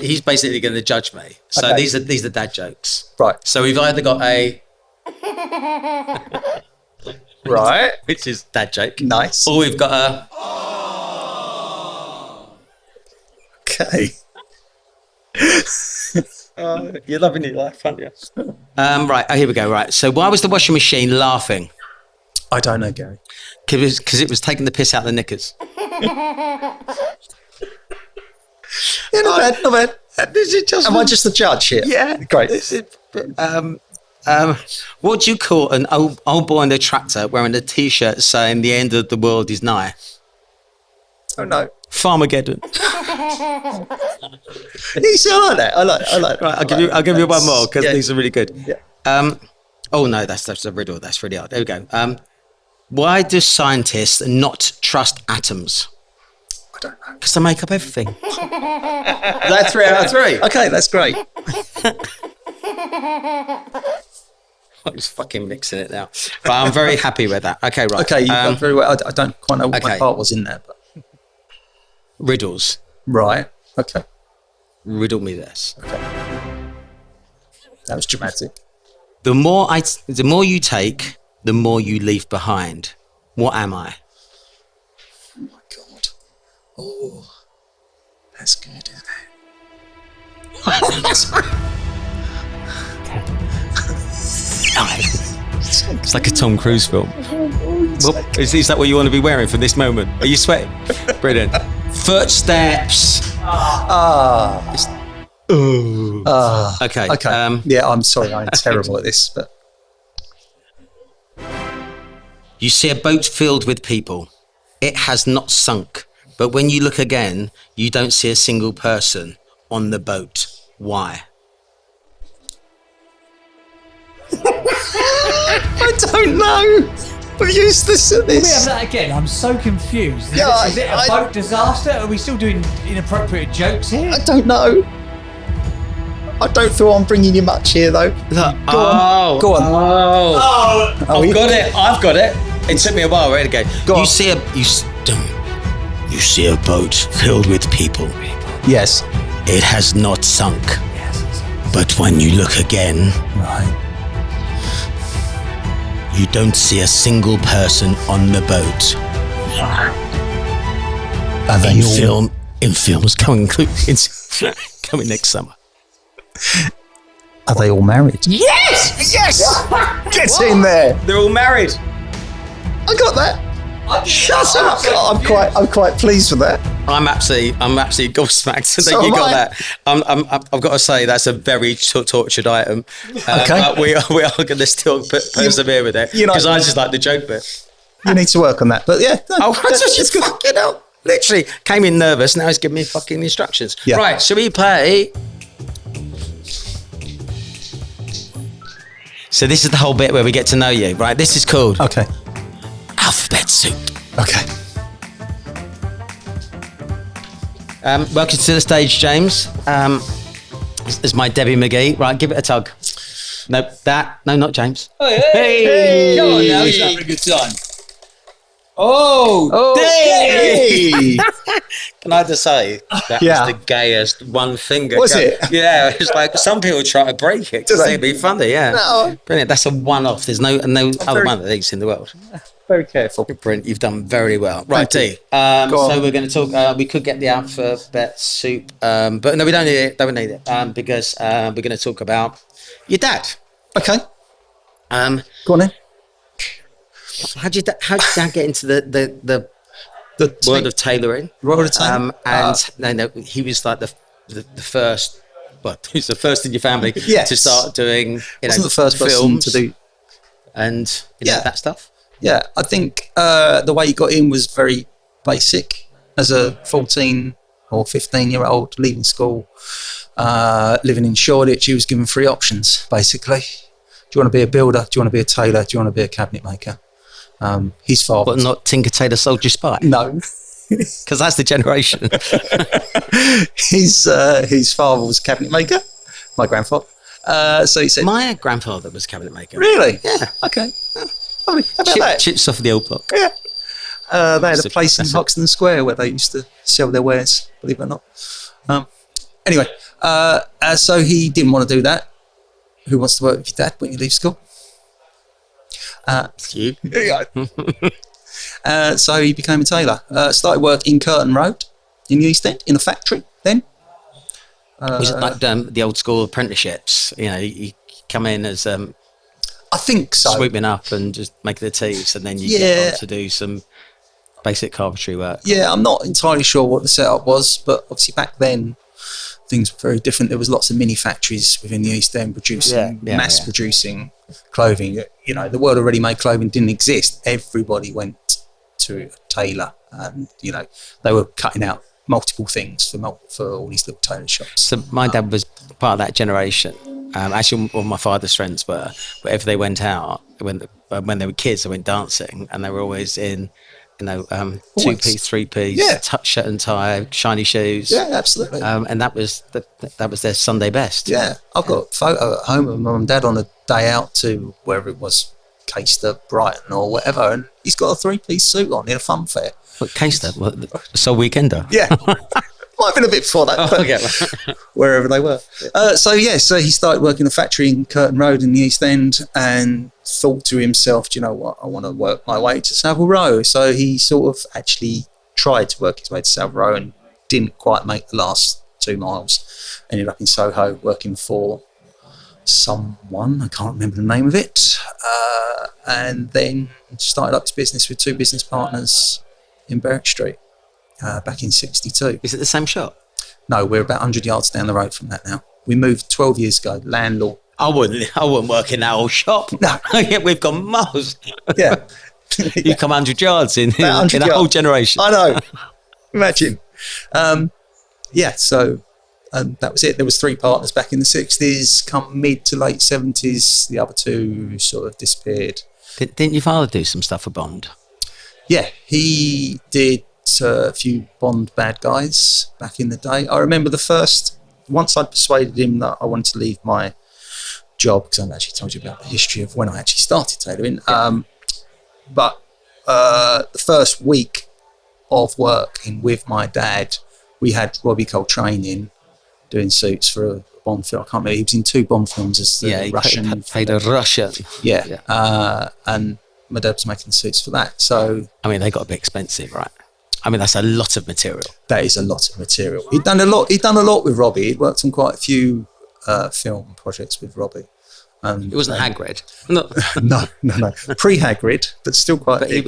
He's basically going to judge me. So these are dad jokes. Right. So we've either got a right, which is dad joke. Nice. Or we've got a okay. You're loving your life, aren't you? Right, here we go. Right, so why was the washing machine laughing? I don't know, Gary. Because it was taking the piss out of the knickers. Yeah, not bad. This is just. Am I just the judge here? Yeah, great. This is, What do you call an old boy on a tractor wearing a T-shirt saying the end of the world is nigh? Oh no. Farmageddon. You see, I like that. I like. Right, I'll give you one more because these are really good. Yeah. Oh no, that's a riddle. That's really hard. There we go. Why do scientists not trust atoms? I don't know. Because they make up everything. That's 3 out of 3. Okay, that's great. I'm just fucking mixing it now. But I'm very happy with that. Okay, right. Okay, you've done very well. I don't quite know what my okay. part was in there, but riddles. right. Okay. Riddle me this. Okay. That was dramatic. The more you take, the more you leave behind. What am I? Oh my God. Oh, that's good, isn't it? It's like a Tom Cruise film. Well, is that what you want to be wearing for this moment? Are you sweating? Brilliant. Footsteps. Okay. Okay. Yeah, I'm sorry. I'm terrible at this, but You see a boat filled with people. It has not sunk. But when you look again, you don't see a single person on the boat. Why? I don't know. We've used this at Can we have this. that again? I'm so confused. Yeah, Is it a boat disaster? Are we still doing inappropriate jokes here? I don't know. I don't feel I'm bringing you much here, though. Go on. Go on. I've got it. It took me a while. Ready to go. Go on. You see a boat filled with people. Yes. It has not sunk. But when you look again, Right. you don't see a single person on the boat. Are they all? In films coming next summer. Are they all married? Yes! Get in there. They're all married. I got that. Shut up. I'm quite pleased with that. I'm absolutely gobsmacked that So you got am I. that. I've got to say that's a very tortured item. Okay. But we are going to still persevere with it You know- because I just like the joke bit. You need to work on that. But yeah. No, It's good. Fucking hell. Literally came in nervous. Now he's giving me fucking instructions. Yeah. Right. Shall we play? So this is the whole bit where we get to know you. Right. This is called Okay. Alphabet Soup. Okay. Welcome to the stage, James. This is my Debbie McGee. Right, give it a tug. No, not James. Hey! Come on now, he's having a good time. Oh! Hey! Can I just say that Yeah. was the gayest one finger? Was it? Yeah, it's like some people try to break it because Do they? it'd be funny. Yeah, No. brilliant. That's a one-off. There's no other very- one of these in the world. Very careful. Brilliant. You've done very well. Right, Thank D. Go on. So we're going to talk. We could get the alphabet soup, but no, we don't need it. Don't need it because we're going to talk about your dad. Okay. How Go on then. did dad get into the The world of tailoring? World of tailoring? No, he was like the first. Well, he's the first in your family Yes. to start doing. wasn't the first person films to do. and that stuff. Yeah, I think the way he got in was very basic. As a 14 or 15-year-old leaving school, living in Shoreditch, he was given 3 options, basically. Do you want to be a builder? Do you want to be a tailor? Do you want to be a cabinet maker? His father... But not Tinker Tailor Soldier Spy. No. Because that's the generation. His father was a cabinet maker, my grandfather. So he said... My grandfather was a cabinet maker. Really? Yeah. Okay. Lovely. How about that? Chips off the old block. Yeah. They had a place in that's it. Hoxton Square where they used to sell their wares, believe it or not. Anyway, so he didn't want to do that. Who wants to work with your dad when you leave school? You. So he became a tailor. Started work in Curtain Road in the East End, in a factory then. Was it like the old school apprenticeships? You know, you come in as I think so. sweeping up and just making the teas, and then you Yeah. get on to do some basic carpentry work. Yeah, I'm not entirely sure what the setup was, but obviously back then, things were very different. There was lots of mini factories within the East End producing, producing clothing. You know, the world of ready-made clothing didn't exist. Everybody went to a tailor, and you know, they were cutting out multiple things for all these little tailor shops. So my dad was part of that generation. Actually, all my father's friends were. Wherever they went out, when they were kids, they went dancing, and they were always in, you know, 2-piece, 3-piece, shirt and tie, shiny shoes. Yeah, absolutely. And that was their Sunday best. Yeah, I've got a photo at home of my mum and dad on a day out to wherever it was, Caister, Brighton or whatever, and he's got a 3-piece suit on in a fun fair. What, Caister? So Weekender? Yeah. Might have been a bit before that, but wherever they were. So he started working in a factory in Curtin Road in the East End and thought to himself, do you know what, I want to work my way to Savile Row. So he sort of actually tried to work his way to Savile Row and didn't quite make the last 2 miles. Ended up in Soho working for someone, I can't remember the name of it, and then started up his business with 2 business partners in Berwick Street. Back in 62. Is it the same shop? No, we're about 100 yards down the road from that now. We moved 12 years ago. Landlord. I wouldn't work in that old shop. No. We've gone miles. Yeah. You come 100 yards in a whole generation. I know. Imagine. So that was it. There was 3 partners back in the 60s. Come mid to late 70s, the other 2 sort of disappeared. Didn't your father do some stuff for Bond? Yeah, he did a few Bond bad guys back in the day. I remember once I'd persuaded him that I wanted to leave my job, because I've actually told you about the history of when I actually started tailoring. But the first week of working with my dad, we had Robbie Coltrane in doing suits for a Bond film. I can't remember. He was in 2 Bond films as the Russian. He played a Russian. Yeah. And my dad was making suits for that. So I mean, they got a bit expensive, right? I mean, that's a lot of material. That is a lot of material. He'd done a lot with Robbie. He'd worked on quite a few film projects with Robbie. It wasn't Hagrid. No. No. Pre-Hagrid, but still quite. But big.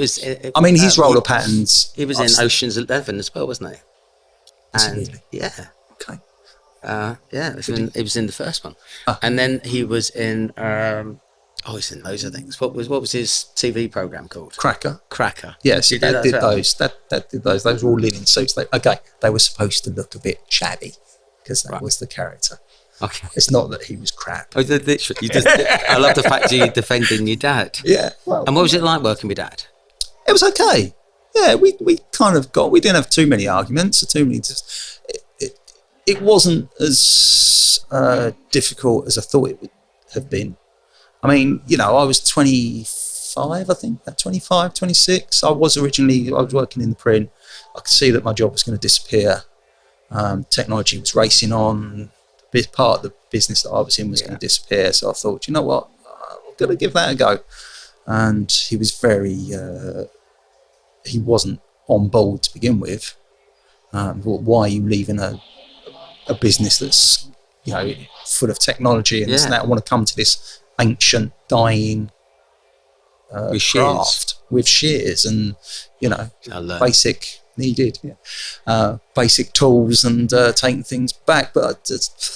I mean, his roller patterns. He was in Ocean's 11 as well, wasn't he? And yeah. Okay. He was in the first one, and then he was in. He's in loads of things. What was his TV program called? Cracker. Yes, That did those. That did those. Those were all linen suits. They were supposed to look a bit shabby because that was the character. Okay. It's not that he was crap. Literally, I love the fact you defending your dad. Yeah. Well, and what was it like working with Dad? It was okay. Yeah, we didn't have too many arguments or too many. It wasn't as difficult as I thought it would have been. I mean, you know, I was 25, I think, 25, 26. I was working in the print. I could see that my job was going to disappear. Technology was racing on. Part of the business that I was in was going to disappear. So I thought, you know what, I'm going to give that a go. And he was he wasn't on board to begin with. Why are you leaving a business that's, you know, full of technology and this and that? I want to come to this ancient dying craft with shears and, you know, basic needed basic tools and taking things back. But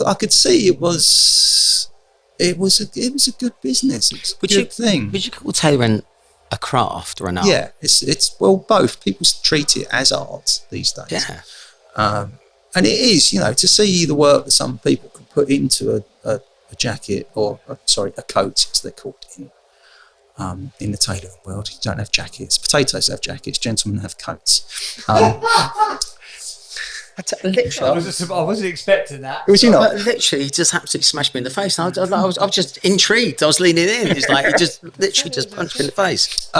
I could see it was a good business. It was a good thing. Would you call tailoring a craft or an art? Yeah, it's well, both. People treat it as art these days. Yeah. And it is, you know, to see the work that some people can put into a jacket or a coat, as they're called in the tailoring world. You don't have jackets. Potatoes have jackets. Gentlemen have coats. Literally, I wasn't expecting that. Was you not? But literally, he just absolutely smashed me in the face. I was just intrigued. I was leaning in. It's like he just literally just punched me in the face.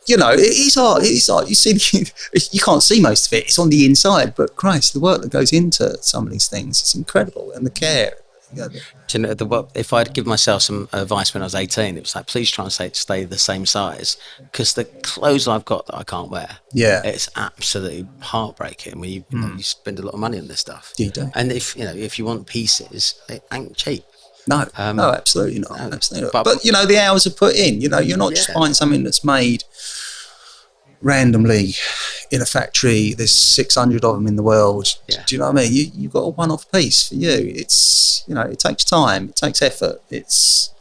You know, it is art. It is art. You see, you can't see most of it. It's on the inside. But Christ, the work that goes into some of these things is incredible, and the care. Do you know, if I'd give myself some advice when I was 18, it was like, please try and stay the same size, because the clothes I've got that I can't wear, it's absolutely heartbreaking when you spend a lot of money on this stuff. You do. And if you want pieces, it ain't cheap. No, no, absolutely not. Absolutely not. But you know, the hours are put in. You know, you're not just buying something that's made randomly in a factory, there's 600 of them in the world. Yeah. Do you know what I mean? You've got a one-off piece for you. It's, it takes time, it takes effort. It's,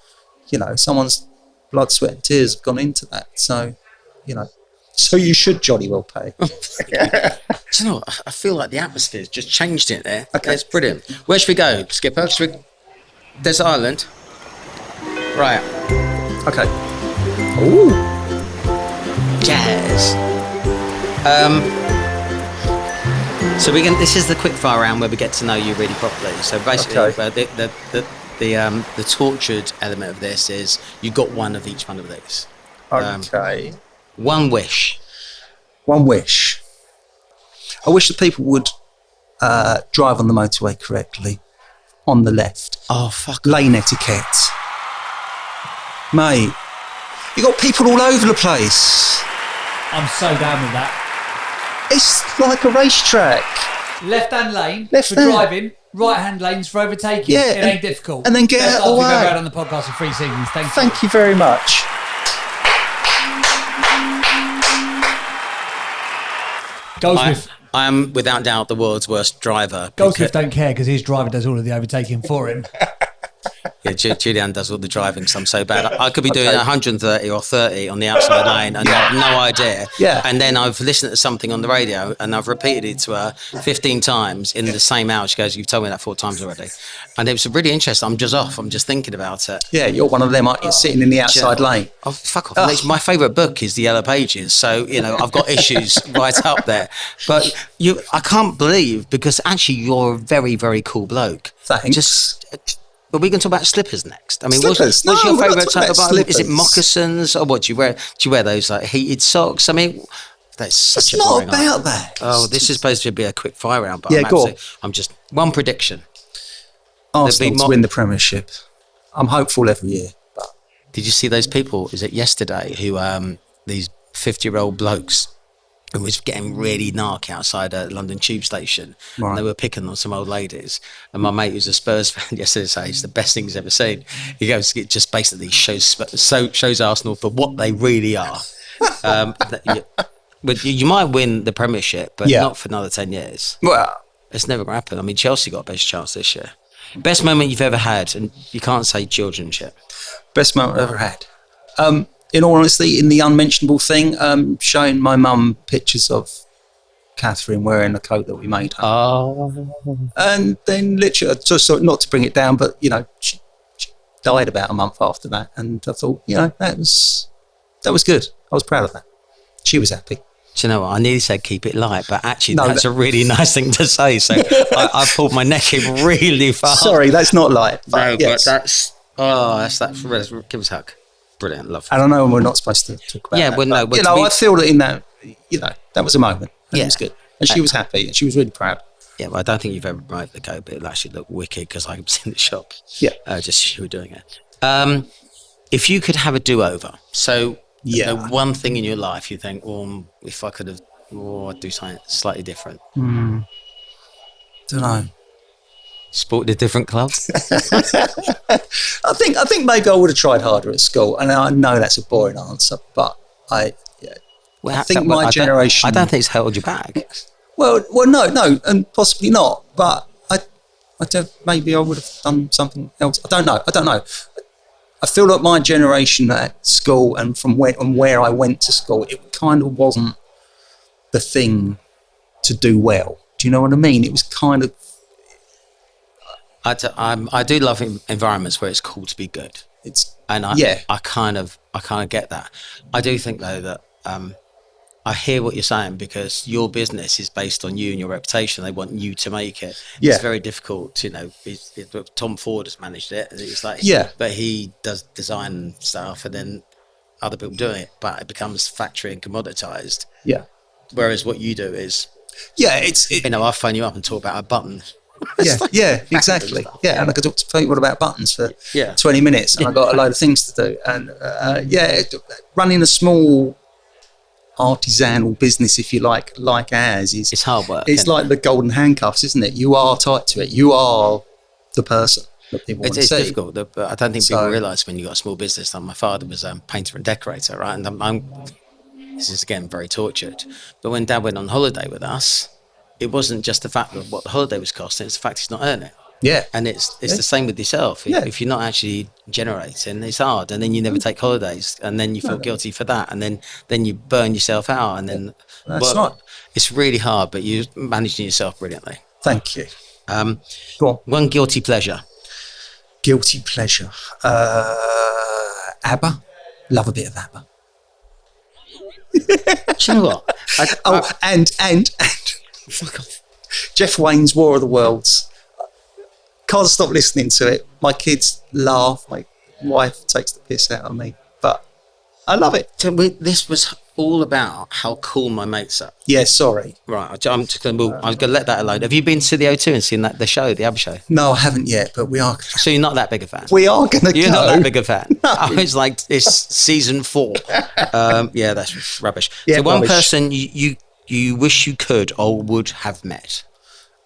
someone's blood, sweat and tears have gone into that. So, so you should jolly well pay. Do you know what? I feel like the atmosphere's just changed it there. Okay. It's brilliant. Where should we go, Skipper? Desert Island? Right. Okay. Ooh. Jazz. So this is the quickfire round where we get to know you really properly. So basically, Okay. the tortured element of this is you got one of each one of these. Okay. One wish. One wish. I wish that people would drive on the motorway correctly, on the left. Oh, fuck. Lane etiquette. Mate, you got people all over the place. I'm so down with that. It's like a racetrack. Left-hand lane Left for hand. driving, right-hand lanes for overtaking. Yeah, it ain't difficult. and then get Best out of the laugh you've way. ever had on the podcast for 3 seasons. Thank you. Thank you very much. Goldsmith. I am without doubt the world's worst driver. Goldsmith don't care because his driver does all of the overtaking for him. Yeah, Julian does all the driving, so I'm so bad. I could be doing 130 or 30 on the outside lane and I have no idea. Yeah. And then I've listened to something on the radio and I've repeated it to her 15 times in the same hour. She goes, "You've told me that 4 times already." And it was really interesting. I'm just off. I'm just thinking about it. Yeah, you're one of them, aren't you? Sitting in the outside lane. Oh, fuck off. My favourite book is The Yellow Pages. So, I've got issues right up there. But I can't believe, because actually you're a very, very cool bloke. Thanks. But we can talk about slippers next. I mean, Slippers? what's No, your we're not favourite talking type about of? Is it slippers. moccasins or what do you wear? Do you wear those like heated socks? I mean, that's such It's a not boring about answer. that. Oh, this is supposed to be a quick fire round, but Yeah, go on. I'm just one prediction. Arsenal to win the Premiership. I'm hopeful every year. But Did you see those people? Is it yesterday? Who these 50-year-old blokes who was getting really narky outside a London tube station. Right. And they were picking on some old ladies. And my mate, who's a Spurs fan, yesterday said it's the best thing he's ever seen. He goes, it just basically shows Arsenal for what they really are. But you might win the Premiership, but not for another 10 years. well, It's never going to happen. I mean, Chelsea got a best chance this year. Best moment you've ever had, and you can't say childrenship. best moment I've ever had. In all honesty, in the unmentionable thing, showing my mum pictures of Catherine wearing a coat that we made her. Oh. And then literally, just sort of, not to bring it down, but, she died about a month after that. And I thought, that was good. I was proud of that. She was happy. Do you know what? I nearly said keep it light, but actually that's a really nice thing to say. So I pulled my neck in really fast. Sorry, that's not light. But No, yes. that's give us a hug. Brilliant, love. And I know we're not supposed to talk about Yeah, that. well, no, but, but I feel that in that, that was a moment. And it was good. And she was Uh, happy and she was really proud. Yeah, well, I don't think you've ever tried the coat, but it actually looked wicked because I was in the shop. Yeah. Just as you were doing it. If you could have a do-over, so one thing in your life you think, if I could have, I'd do something slightly different. Don't know. Sport a different clubs. I think maybe I would have tried harder at school, and I know that's a boring answer, but I think my generation. I don't think it's held you back. Well, no, and possibly not. But I don't. Maybe I would have done something else. I don't know. I feel like my generation at school and from where I went to school, it kind of wasn't the thing to do well. Do you know what I mean? It was kind of. I do love environments where it's cool to be good. I kind of get that. I do think though that I hear what you're saying because your business is based on you and your reputation. They want you to make it. Yeah. It's very difficult, Tom Ford has managed it. It's like, but he does design stuff and then other people do it, but it becomes factory and commoditized. Yeah. Whereas what you do is, I phone you up and talk about a button. Exactly. Yeah, and I could talk to people about buttons for 20 minutes, and I got a load of things to do. And running a small artisanal business, if you like ours, it's hard work. It's like the golden handcuffs, isn't it? You are tied to it. You are the person that people want to see. It's difficult, but I don't think people realise when you've got a small business. Like my father was a painter and decorator, right? And this is again very tortured. But when Dad went on holiday with us, it wasn't just the fact of what the holiday was costing; it's the fact he's not earning. Yeah. And it's the same with yourself. If you're not actually generating, it's hard, and then you never take holidays, and then you feel guilty for that, and then you burn yourself out, and then it's really hard. But you're managing yourself brilliantly. Thank you. Go on. One guilty pleasure. Guilty pleasure. ABBA. Love a bit of ABBA. Do you know what? And Fuck off. Jeff Wayne's War of the Worlds. Can't stop listening to it. My kids laugh. My wife takes the piss out of me, but I love it. So this was all about how cool my mates are. Yeah, sorry. Right, I'm just going to let that alone. Have you been to the O2 and seen the show, the ABBA show? No, I haven't yet, but we are. So you're not that big a fan? We are going to go. You're not that big a fan? No. It's like, it's season 4. Yeah, that's rubbish. Yeah, so one rubbish. person you wish you could or would have met?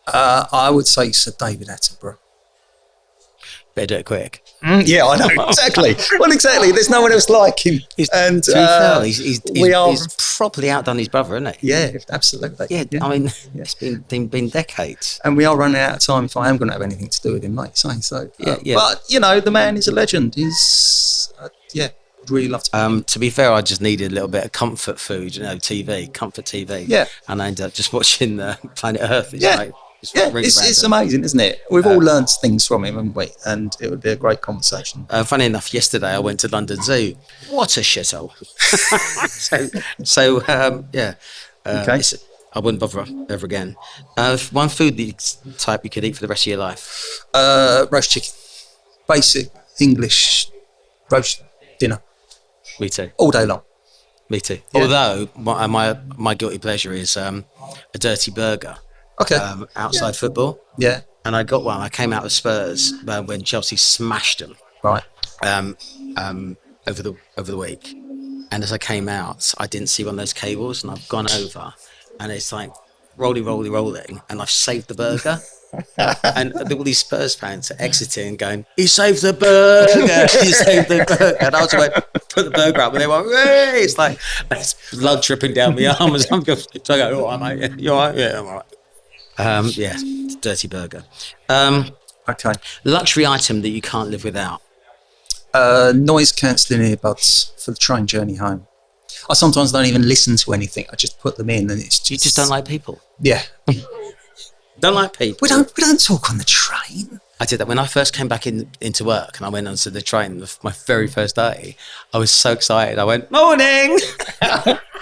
I would say Sir David Attenborough. Better do it quick. Yeah, I know, exactly. Well, exactly. There's no one else like him. And To be fair, he's properly outdone his brother, isn't he? Yeah, absolutely. Yeah, I mean, it's been decades. And we are running out of time if I am going to have anything to do with him, mate. So Yeah. But, you know, the man is a legend. He's, would really love to. To be fair, I just needed a little bit of comfort food, comfort TV. Yeah. And I ended up just watching Planet Earth. It's amazing, isn't it? We've all learned things from him, haven't we? And it would be a great conversation. Funny enough, yesterday I went to London Zoo. What a shithole! Okay. I wouldn't bother ever again. One food type you could eat for the rest of your life. Roast chicken, basic English roast dinner. Me too. All day long. Me too. Yeah. Although my guilty pleasure is a dirty burger. Okay. Outside football. Yeah. And I got one. I came out of Spurs when Chelsea smashed them. Right. Over the week. And as I came out, I didn't see one of those cables, and I've gone over, and it's like rolling, and I've saved the burger. And all these Spurs fans are exiting, going, "He saved the burger! He saved the burger!" And I was like, put the burger up, and they went, "Hey!" It's like there's blood dripping down my arm as I'm going. So I go, "Oh, mate, yeah, you all right? Yeah, I'm all right." Yeah, dirty burger. Okay. Luxury item that you can't live without. Noise cancelling earbuds for the train journey home. I sometimes don't even listen to anything. I just put them in, and it's just. You just don't like people. Yeah. Don't like people. We don't talk on the train. I did that when I first came back into work, and I went onto the train my very first day. I was so excited. I went, "Morning!"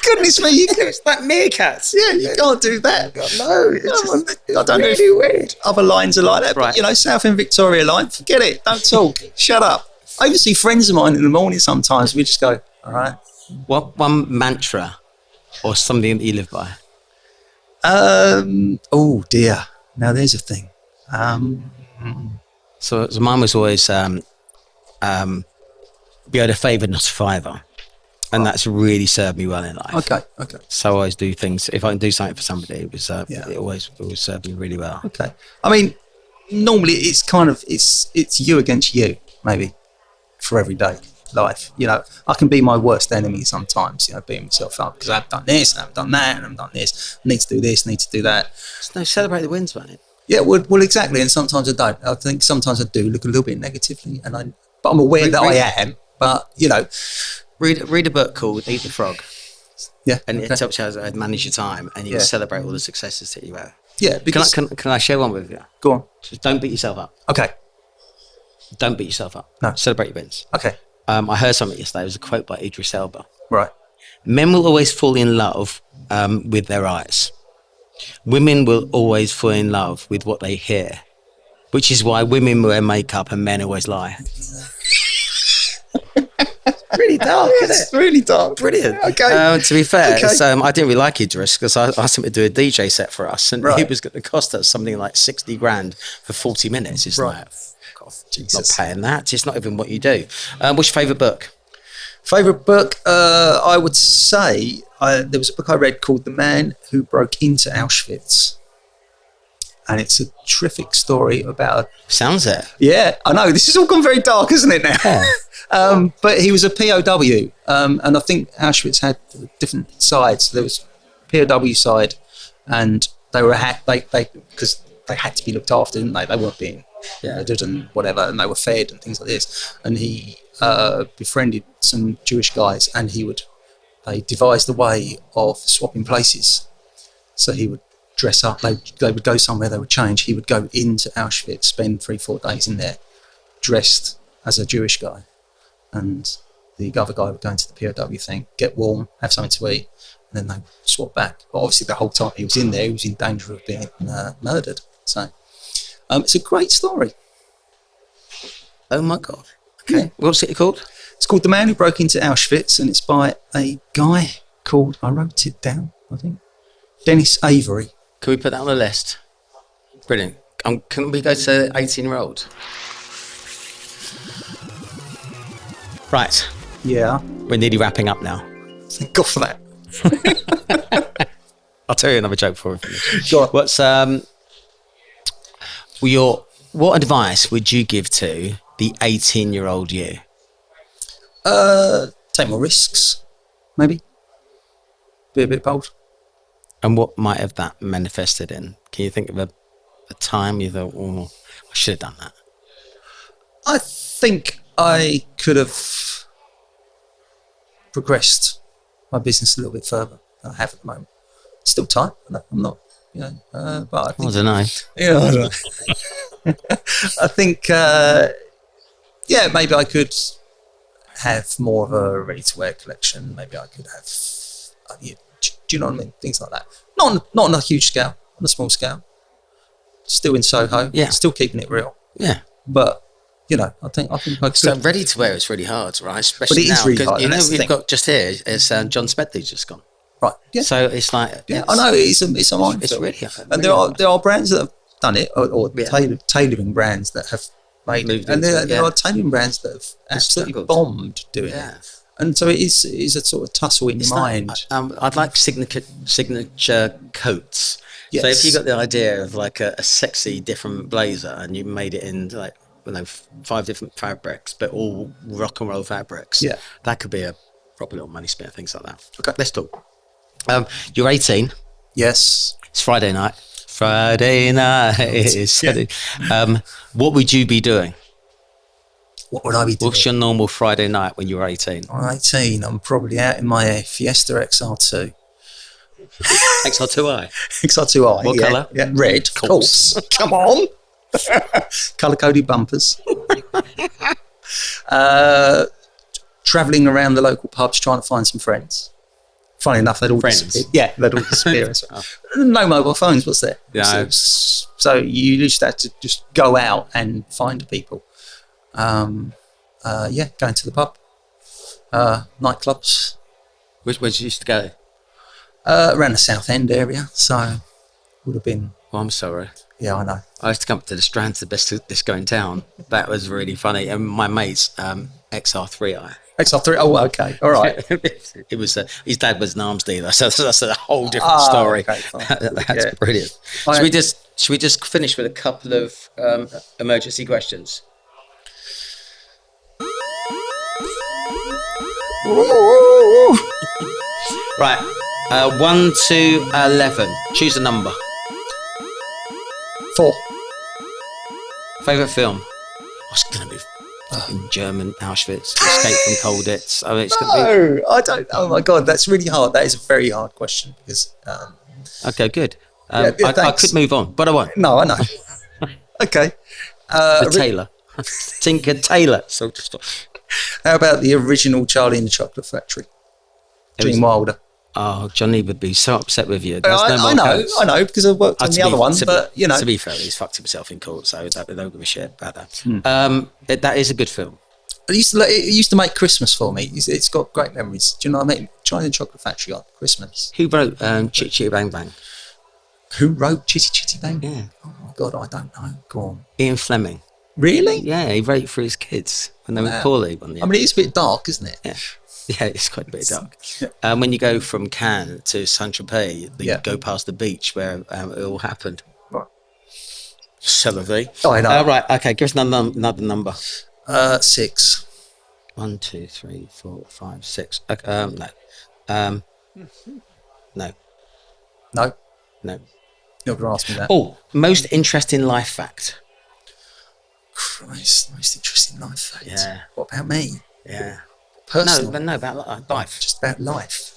Goodness me, It's like meerkats. Yeah, you can't do that. No, it's I don't know really weird. Other lines are like that, Right. but South End Victoria line, forget it. Don't talk. Shut up. I even see friends of mine in the morning sometimes. We just go, all right. What one mantra or something that you live by? Oh dear. Now there's a thing. So mine was always be owed a favour, not a fiver. And that's really served me well in life. Okay. So I always do things. If I can do something for somebody, it always served me really well. Okay. I mean, normally it's kind of it's you against you, maybe, for everyday life. I can be my worst enemy sometimes. Beating myself up because I've done this, I've done that, and I've done this. I need to do this, need to do that. No, celebrate the wins, man. Yeah, well, exactly. And sometimes I don't. I think sometimes I do look a little bit negatively, but I'm aware that I am. But read a book called Eat the Frog. Yeah, and it tells you how to manage your time, and you can celebrate all the successes that you have. Yeah, because can I share one with you? Go on. Just don't beat yourself up. Okay. Don't beat yourself up. No. Celebrate your wins. Okay. I heard something yesterday. It was a quote by Idris Elba. Right. Men will always fall in love with their eyes. Women will always fall in love with what they hear, which is why women wear makeup and men always lie. Really dark, isn't it? It's really dark. Brilliant. Okay. To be fair, I didn't really like Idris because I asked him to do a DJ set for us, and it was going to cost us something like 60 grand for 40 minutes. It's like, fuck off. Not paying that. It's not even what you do. What's your favourite book? Favourite book? I would say there was a book I read called The Man Who Broke Into Auschwitz. and it's a terrific story about. Sounds it. Yeah, I know. This has all gone very dark, isn't it now? Yeah. But he was a POW, and I think Auschwitz had different sides. There was POW side, and they were because they had to be looked after, didn't they? They weren't being murdered and whatever, and they were fed and things like this. And he befriended some Jewish guys, and they devised a way of swapping places. So he would dress up, they would go somewhere, they would change. He would go into Auschwitz, spend 3-4 days in there, dressed as a Jewish guy. And the other guy would go into the POW thing, get warm, have something to eat, and then they swap back. But obviously the whole time he was in there, he was in danger of being murdered. So it's a great story. Oh my God. Okay. Yeah. What's it called? It's called The Man Who Broke Into Auschwitz, and it's by a guy called, I wrote it down, I think, Dennis Avery. Can we put that on the list? Brilliant. Can we go to 18-year-old? Right. Yeah. We're nearly wrapping up now. Thank God for that. I'll tell you another joke before we finish. Go on. What advice would you give to the 18-year-old you? Take more risks, maybe. Be a bit bold. And what might have that manifested in? Can you think of a time you thought, oh, I should have done that? I think I could have progressed my business a little bit further than I have at the moment. Still time. I'm not, but I think... I don't know. Yeah, I don't know. I think, maybe I could have more of a ready-to-wear collection. Maybe I could have... do you know what I mean? Things like that. Not on a huge scale, on a small scale. Still in Soho. Yeah. Still keeping it real. Yeah. But, I think I could. So ready to wear is really hard, right? Especially but it is now, really hard. We've got just here is John Smedley's just gone. Right. Yeah. So it's like... Yeah, I know, it's a minefield. It's really hard. And there are brands that have done it, or tailoring brands that have made it. And there are tailoring brands that have absolutely bombed doing it. And so it is a sort of tussle in your mind. I'd like signature coats. Yes. So if you got the idea of like a sexy different blazer and you made it in like 5 different fabrics, but all rock and roll fabrics, that could be a proper little money spinner, things like that. Okay, let's talk. You're 18. Yes. It's Friday night. Friday night is what would you be doing? What would I be doing? What's your normal Friday night when you're 18? I'm 18. I'm probably out in my Fiesta XR2. XR2i? XR2i. What colour? Yeah, red. Of course. Come on. Colour-coded bumpers. Travelling around the local pubs trying to find some friends. Funny enough, they'd all disappear. Yeah, they'd all disappear. No mobile phones, what's there? No. So you used to have to just go out and find people. Going to the pub, nightclubs. Where did you used to go? Around the South End area, so would have been... Oh, I'm sorry. Yeah, I know. I used to come up to the Strand, the best disco in town. That was really funny. And my mate's XR3i. XR3, oh, okay, all right. It was his dad was an arms dealer, so that's a whole different story. Okay, that's brilliant. Should we just finish with a couple of emergency questions? Right, 1 to 11. Choose a number. 4. Favourite film? Oh, it's going to be fucking German Auschwitz, Escape from Colditz. I mean, it's gonna be... I don't. Oh my God, that's really hard. That is a very hard question because. Okay, good. I could move on, but I won't. No, I know. Okay. The Tailor. Tinker Tailor. So just. How about the original Charlie and the Chocolate Factory? Gene Wilder. Oh, Johnny would be so upset with you. I know, because I worked on the other one, but To be fair, he's fucked himself in court, so they don't give a shit about that. That is a good film. It used to make Christmas for me. It's got great memories. Do you know what I mean? Charlie and the Chocolate Factory on Christmas. Who wrote Chitty Chitty Bang Bang? Who wrote Chitty Chitty Bang Bang? Yeah. Oh my God, I don't know. Go on. Ian Fleming. Really? Yeah, he wrote it for his kids when they were poorly. I mean, it's a bit dark, isn't it? Yeah, it's quite a bit dark. When you go from Cannes to Saint-Tropez, you go past the beach where it all happened. Right. Celery. Oh, I know. Right, okay, give us another number. 6. 1, 2, 3, 4, 5, 6. Okay, no. No. No, No. you're going to ask me that. Oh, most interesting life fact. Christ, most interesting life fact. Yeah. What about me? Yeah. Personal. No, about life. Just about life.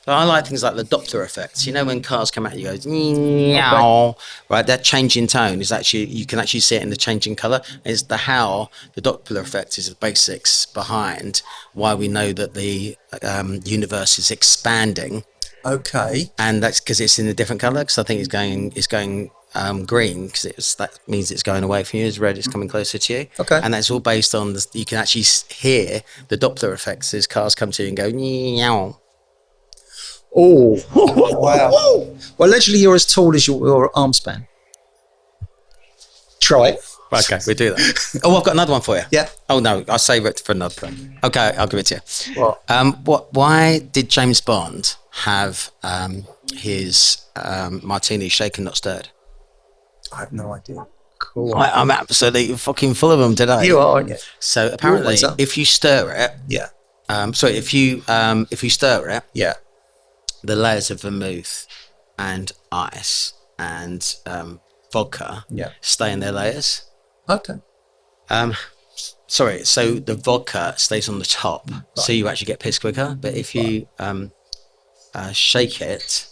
So I like things like the Doppler effect. You know, when cars come out, you go, meow. Right, that change in tone is actually, you can actually see it in the change in colour. It's the Doppler effect is the basics behind why we know that the universe is expanding. Okay. And that's because it's in a different colour. Because I think it's going green, because that means it's going away from you. As red, it's coming closer to you. Okay. And that's all based on you can actually hear the Doppler effects as cars come to you and go meow. Oh, wow. Well, allegedly you're as tall as your arm span. Try it. Okay, we do that. Oh, I've got another one for you. Yeah. Oh no, I'll save it for another time. Okay, I'll give it to you. What? Why did James Bond have his martini shaken, not stirred? I have no idea. Cool. I'm absolutely fucking full of them today. You are, aren't you? So apparently, if you stir it, Yeah. if you stir it, Yeah. the layers of vermouth and ice and vodka stay in their layers. Okay. So the vodka stays on the top, so you actually get pissed quicker. But if you shake it,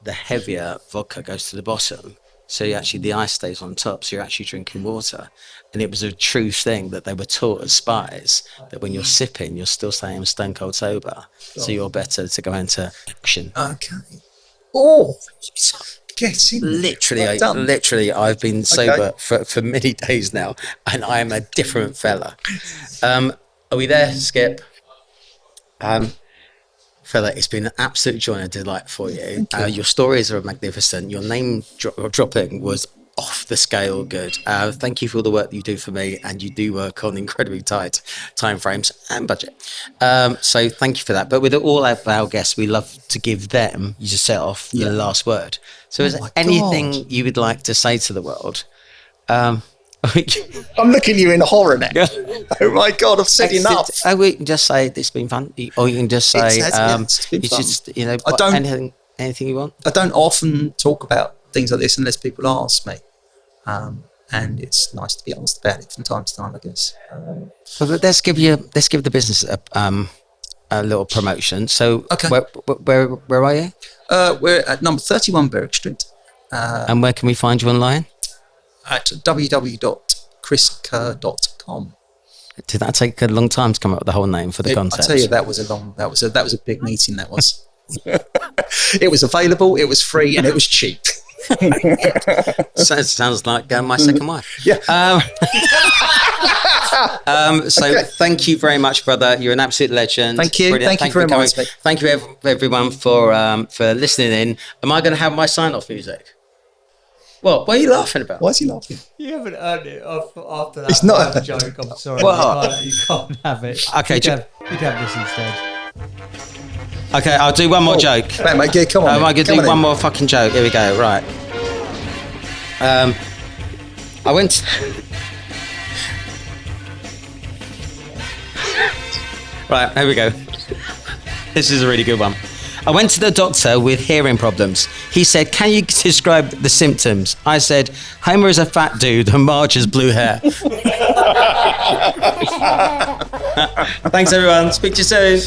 the heavier vodka goes to the bottom, so the ice stays on top, so you're actually drinking water. And it was a true thing that they were taught as spies, that when you're sipping, you're still staying stone cold sober, so you're better to go into action. Okay. Oh, get in. Literally, I've been sober for many days now, and I am a different fella. Are we there, Skip? Fella, it's been an absolute joy and a delight for you. Your stories are magnificent. Your name dropping was off the scale good. Thank you for all the work that you do for me, and you do work on incredibly tight time frames and budget. So thank you for that. But with all of our guests, we love to give them yourself the last word. So is there anything you would like to say to the world? I'm looking at you in horror now. Oh my God, I've said enough. We can just say it's been fun, or you can just say it's been fun. Just anything you want. I don't often talk about things like this unless people ask me, and it's nice to be honest about it from time to time, I guess. Well, let's give the business a little promotion. So, where are you? We're at number 31 Berwick Street. And where can we find you online? At www.chriskerr.com. Did that take a long time to come up with the whole name for the concept? I tell you, that was a big meeting. That was. It was available, it was free, and it was cheap. So it sounds like my second wife. Yeah. Thank you very much, brother. You're an absolute legend. Thank you. Brilliant. Thank you very much. Thank you everyone for listening in. Am I going to have my sign-off music? What are you laughing about? Why is he laughing? You haven't earned it after that. It's not a joke. I'm sorry. What? You can't have it. Okay, you can have this instead. Okay, I'll do one more joke. Right, mate, come on. I'm going to do one more fucking joke. Here we go. Right. I went. Right, here we go. This is a really good one. I went to the doctor with hearing problems. He said, "Can you describe the symptoms?" I said, "Homer is a fat dude and Marge has blue hair." Thanks, everyone. Speak to you soon.